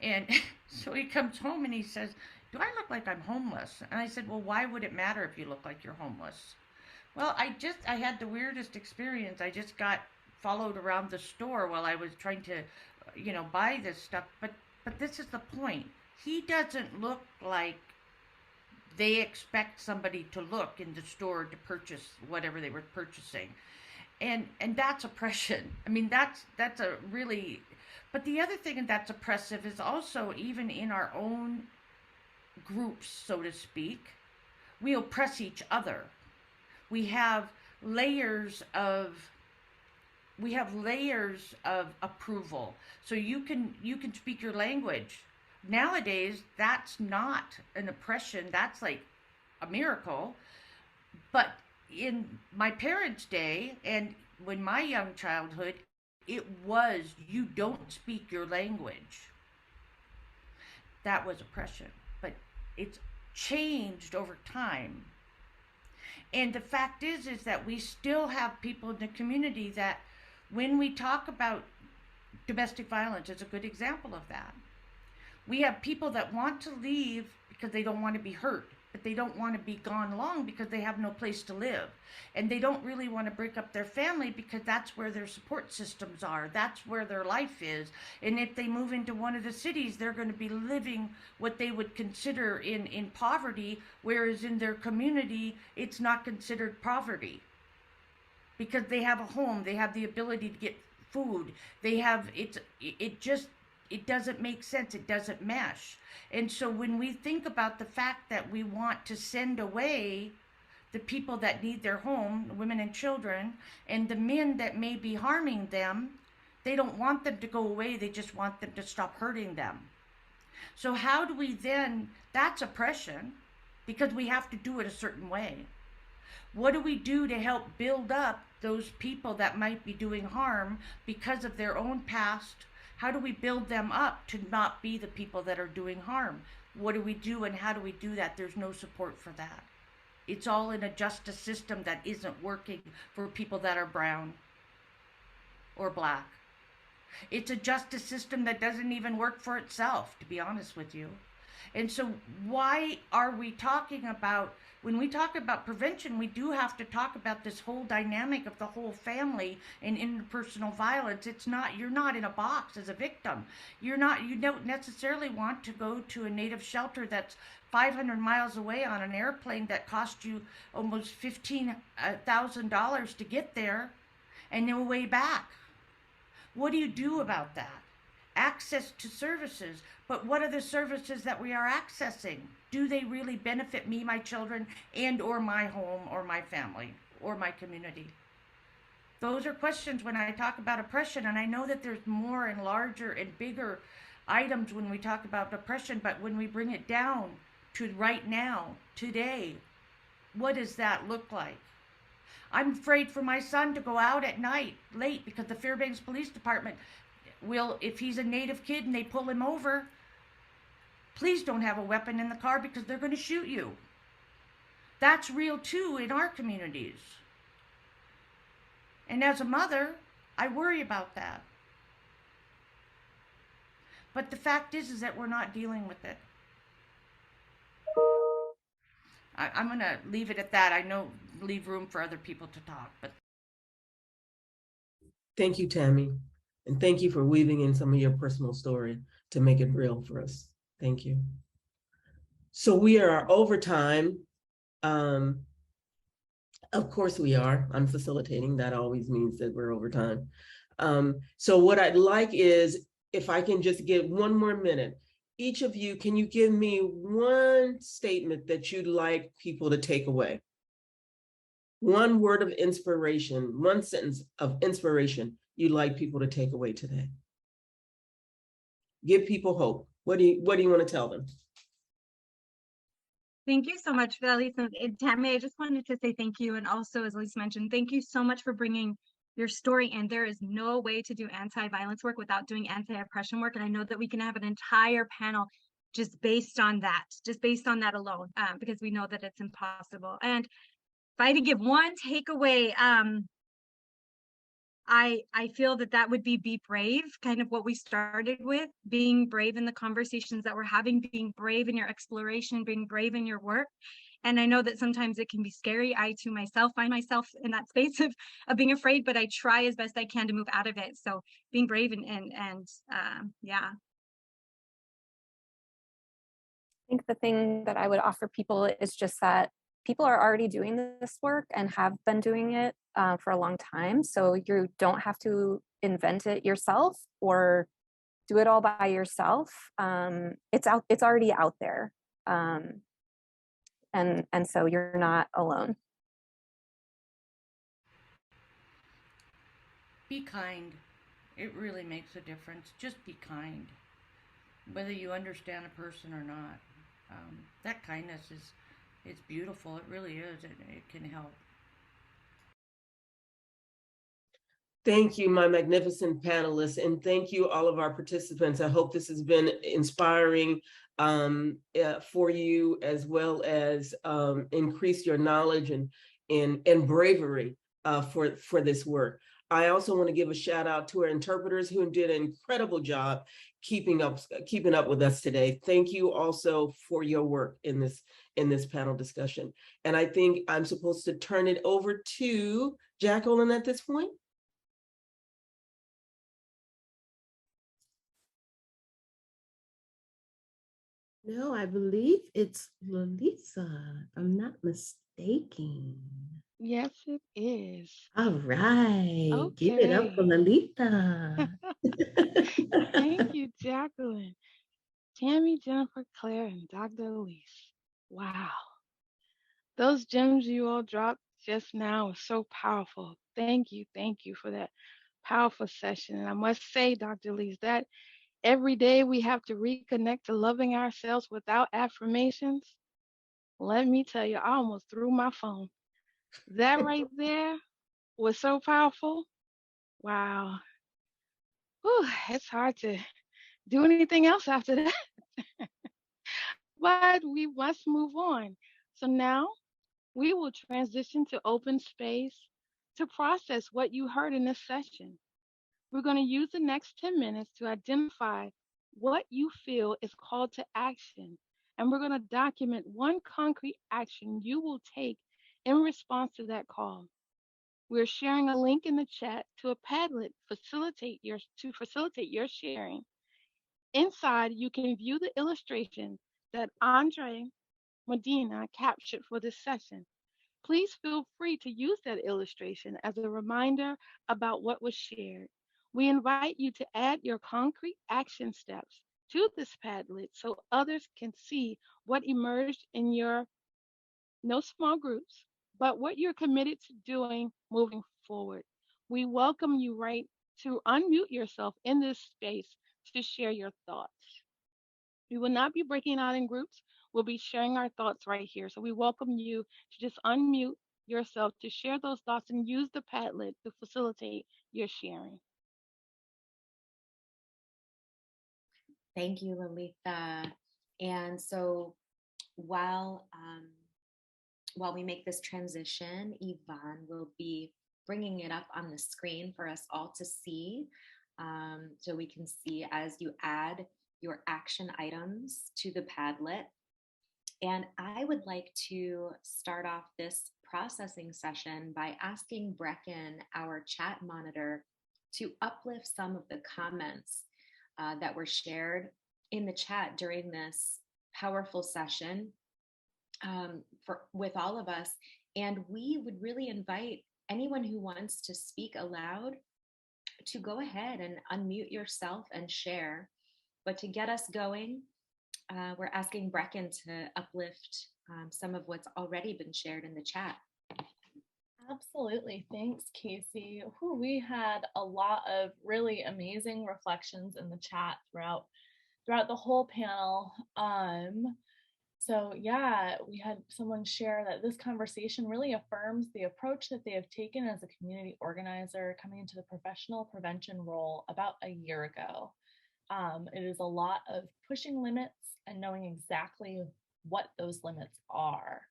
And so he comes home and he says, "Do I look like I'm homeless?" And I said, "Well, why would it matter if you look like you're homeless?" "Well, I had the weirdest experience. I just got followed around the store while I was trying to, buy this stuff." But this is the point. He doesn't look like they expect somebody to look in the store to purchase whatever they were purchasing. And that's oppression. I mean, that's a really, but the other thing that's oppressive is also even in our own groups, so to speak, we oppress each other. We have layers of approval. So you can speak your language. Nowadays, that's not an oppression. That's like a miracle. But in my parents' day and when my young childhood, it was, you don't speak your language. That was oppression. But it's changed over time. And the fact is that we still have people in the community that, when we talk about domestic violence, is a good example of that. We have people that want to leave because they don't want to be hurt, but they don't want to be gone long because they have no place to live. And they don't really want to break up their family because that's where their support systems are. That's where their life is. And if they move into one of the cities, they're going to be living what they would consider in poverty, whereas in their community, it's not considered poverty. Because they have a home, they have the ability to get food, they have, it doesn't make sense, it doesn't mesh. And so when we think about the fact that we want to send away the people that need their home, women and children, and the men that may be harming them, they don't want them to go away, they just want them to stop hurting them. So how do we then, that's oppression, because we have to do it a certain way. What do we do to help build up those people that might be doing harm because of their own past? How do we build them up to not be the people that are doing harm? What do we do and how do we do that? There's no support for that. It's all in a justice system that isn't working for people that are brown or black. It's a justice system that doesn't even work for itself, to be honest with you. And so, why are we talking about, when we talk about prevention, we do have to talk about this whole dynamic of the whole family and interpersonal violence. It's not, you're not in a box as a victim. You don't necessarily want to go to a native shelter that's 500 miles away on an airplane that cost you almost $15,000 to get there and no way back. What do you do about that? Access to services, but what are the services that we are accessing? Do they really benefit me, my children, and or my home or my family or my community? Those are questions when I talk about oppression, and I know that there's more and larger and bigger items when we talk about oppression, but when we bring it down to right now, today, what does that look like? I'm afraid for my son to go out at night late because the Fairbanks Police Department will, if he's a Native kid and they pull him over, please don't have a weapon in the car because they're going to shoot you. That's real too in our communities. And as a mother, I worry about that. But the fact is that we're not dealing with it. I'm going to leave it at that. I know, leave room for other people to talk, but. Thank you, Tami. And thank you for weaving in some of your personal story to make it real for us. Thank you. So we are over time. Of course we are. I'm facilitating. That always means that we're over time. So what I'd like is, if I can just get 1 more minute, each of you, can you give me one statement that you'd like people to take away? One word of inspiration, one sentence of inspiration you'd like people to take away today. Give people hope. What do you want to tell them? Thank you so much for that, Aleese. And Tami, I just wanted to say thank you. And also, as Aleese mentioned, thank you so much for bringing your story. And there is no way to do anti-violence work without doing anti-oppression work. And I know that we can have an entire panel just based on that alone, because we know that it's impossible. And if I had to give one takeaway, I feel that would be brave, kind of what we started with, being brave in the conversations that we're having, being brave in your exploration, being brave in your work. And I know that sometimes it can be scary. I too myself find myself in that space of being afraid, but I try as best I can to move out of it. So being brave and yeah. I think the thing that I would offer people is just that people are already doing this work and have been doing it for a long time. So you don't have to invent it yourself or do it all by yourself. It's already out there. And so you're not alone. Be kind. It really makes a difference. Just be kind. Whether you understand a person or not. That kindness it's beautiful. It really is. It can help. Thank you, my magnificent panelists, and thank you all of our participants. I hope this has been inspiring for you, as well as increase your knowledge and bravery for this work. I also want to give a shout out to our interpreters who did an incredible job keeping up with us today. Thank you also for your work in this panel discussion. And I think I'm supposed to turn it over to Jacqueline at this point. No, I believe it's Lalisa, if I'm not mistaken. Yes, it is. All right. Give it up for Okay. Lalita. Thank you, Jacqueline, Tami, Jennifer, Claire, and Dr. Aleese. Wow. Those gems you all dropped just now are so powerful. Thank you for that powerful session. And I must say, Dr. Aleese, that every day we have to reconnect to loving ourselves without affirmations. Let me tell you, I almost threw my phone. That right there was so powerful. Wow. Whew, it's hard to do anything else after that, but we must move on. So now we will transition to open space to process what you heard in this session. We're going to use the next 10 minutes to identify what you feel is called to action. And we're going to document one concrete action you will take in response to that call. We're sharing a link in the chat to a Padlet to facilitate your sharing. Inside, you can view the illustration that Andre Medina captured for this session. Please feel free to use that illustration as a reminder about what was shared. We invite you to add your concrete action steps to this Padlet so others can see what emerged in your no small groups, but what you're committed to doing moving forward. We welcome you right to unmute yourself in this space to share your thoughts. We will not be breaking out in groups. We'll be sharing our thoughts right here. So we welcome you to just unmute yourself to share those thoughts and use the Padlet to facilitate your sharing. Thank you, Lalitha. And so while while we make this transition, Yvonne will be bringing it up on the screen for us all to see. So we can see as you add your action items to the Padlet. And I would like to start off this processing session by asking Brecken, our chat monitor, to uplift some of the comments that were shared in the chat during this powerful session with all of us. And we would really invite anyone who wants to speak aloud to go ahead and unmute yourself and share. But to get us going, we're asking Brecken to uplift some of what's already been shared in the chat. Absolutely. Thanks, Casey. Whew, we had a lot of really amazing reflections in the chat throughout the whole panel. So yeah, we had someone share that this conversation really affirms the approach that they have taken as a community organizer coming into the professional prevention role about a year ago. It is a lot of pushing limits and knowing exactly what those limits are.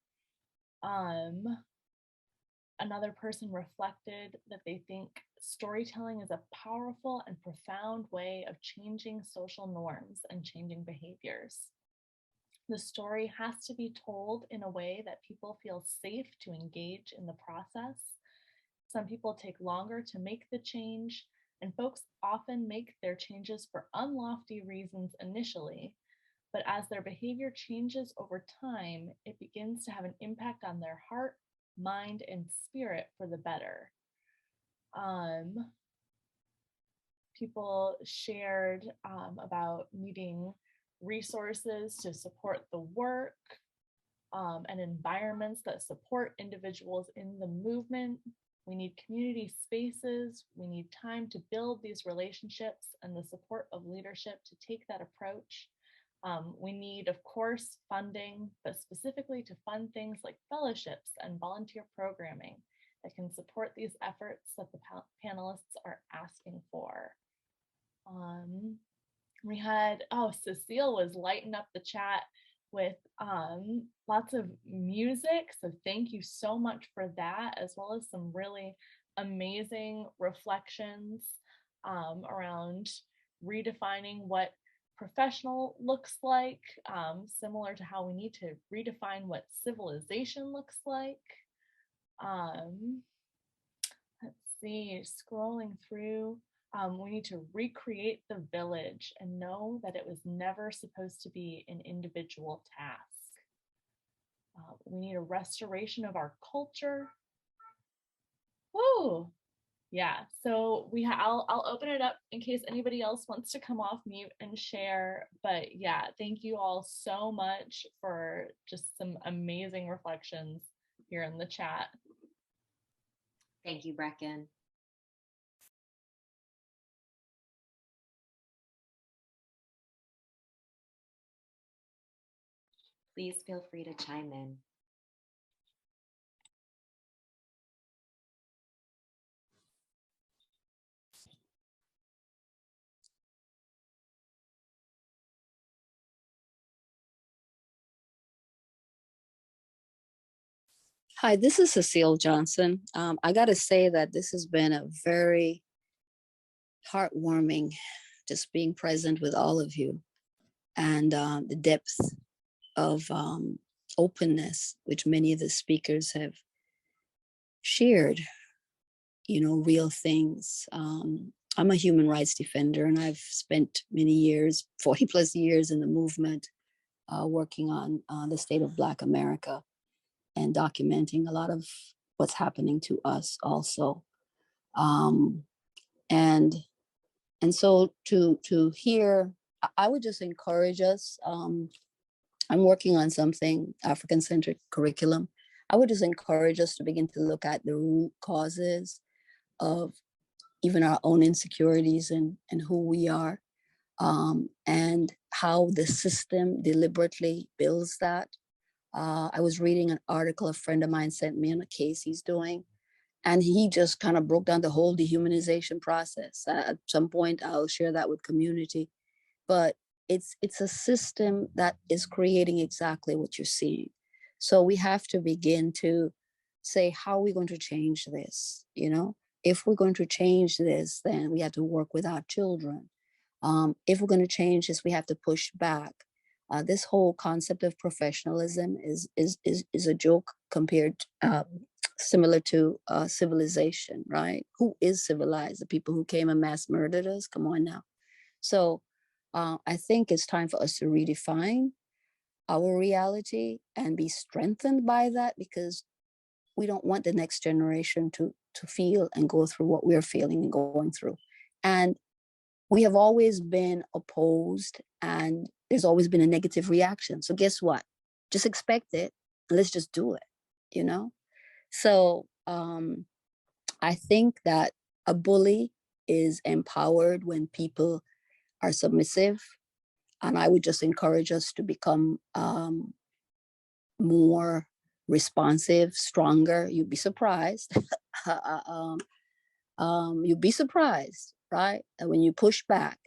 Another person reflected that they think storytelling is a powerful and profound way of changing social norms and changing behaviors. The story has to be told in a way that people feel safe to engage in the process. Some people take longer to make the change, and folks often make their changes for unlofty reasons initially, but as their behavior changes over time, it begins to have an impact on their heart, mind, and spirit for the better. People shared about needing resources to support the work and environments that support individuals in the movement. We need community spaces. We need time to build these relationships and the support of leadership to take that approach. We need, of course, funding, but specifically to fund things like fellowships and volunteer programming that can support these efforts that the panelists are asking for. We had, Cecile was lighting up the chat with lots of music. So thank you so much for that, as well as some really amazing reflections around redefining what professional looks like, similar to how we need to redefine what civilization looks like. Let's see, scrolling through. We need to recreate the village and know that it was never supposed to be an individual task. We need a restoration of our culture. Whoa, yeah. So I'll open it up in case anybody else wants to come off mute and share. But yeah, thank you all so much for just some amazing reflections here in the chat. Thank you, Brecken. Please feel free to chime in. Hi, this is Cecile Johnson. I got to say that this has been a very heartwarming, just being present with all of you, and the depth of openness which many of the speakers have shared, real things. I'm a human rights defender, and I've spent many years, 40 plus years in the movement, working on the state of Black America and documenting a lot of what's happening to us also. Um, and and so to hear, I would just encourage us. I'm working on something African-centric curriculum. I would just encourage us to begin to look at the root causes of even our own insecurities and who we are, and how the system deliberately builds that. I was reading an article a friend of mine sent me on a case he's doing, and he just kind of broke down the whole dehumanization process. At some point, I'll share that with community, but it's a system that is creating exactly what you're seeing. So we have to begin to say, how are we going to change this? If we're going to change this, then we have to work with our children. If we're going to change this, we have to push back. This whole concept of professionalism is a joke compared, similar to civilization, right? Who is civilized? The people who came and mass murdered us? Come on now. So I think it's time for us to redefine our reality and be strengthened by that, because we don't want the next generation to feel and go through what we're feeling and going through. And we have always been opposed, and there's always been a negative reaction. So guess what? Just expect it, and let's just do it, So I think that a bully is empowered when people are submissive. And I would just encourage us to become more responsive, stronger. You'd be surprised. You'd be surprised, right? And when you push back,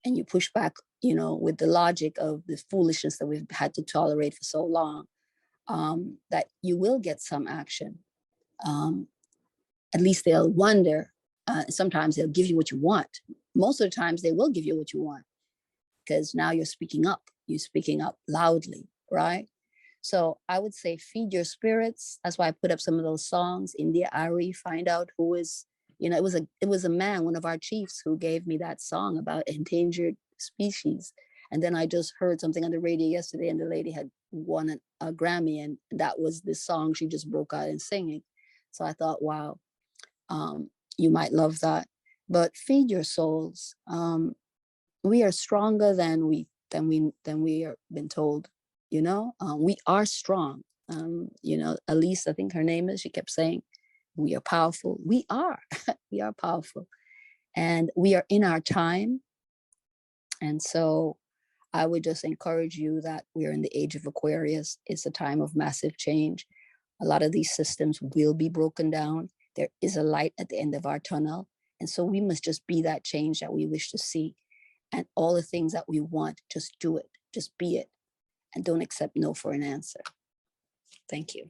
and you push back, with the logic of the foolishness that we've had to tolerate for so long, that you will get some action. At least they'll wonder. Sometimes they'll give you what you want. Most of the times they will give you what you want, because now you're speaking up loudly, right? So I would say feed your spirits. That's why I put up some of those songs. India Ari, find out who is, it was a man, one of our chiefs, who gave me that song about endangered species. And then I just heard something on the radio yesterday, and the lady had won a Grammy, and that was the song she just broke out in singing. So I thought, wow, you might love that. But feed your souls. We are stronger than we are been told. We are strong. Aleese, I think her name is, she kept saying, we are powerful. We are. We are powerful, and we are in our time. And so I would just encourage you that we're in the age of Aquarius. It's a time of massive change. A lot of these systems will be broken down. There is a light at the end of our tunnel. And so we must just be that change that we wish to see. And all the things that we want, just do it. Just be it. And don't accept no for an answer. Thank you.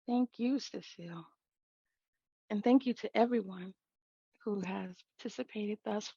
Thank you, Cecile. And thank you to everyone who has participated thus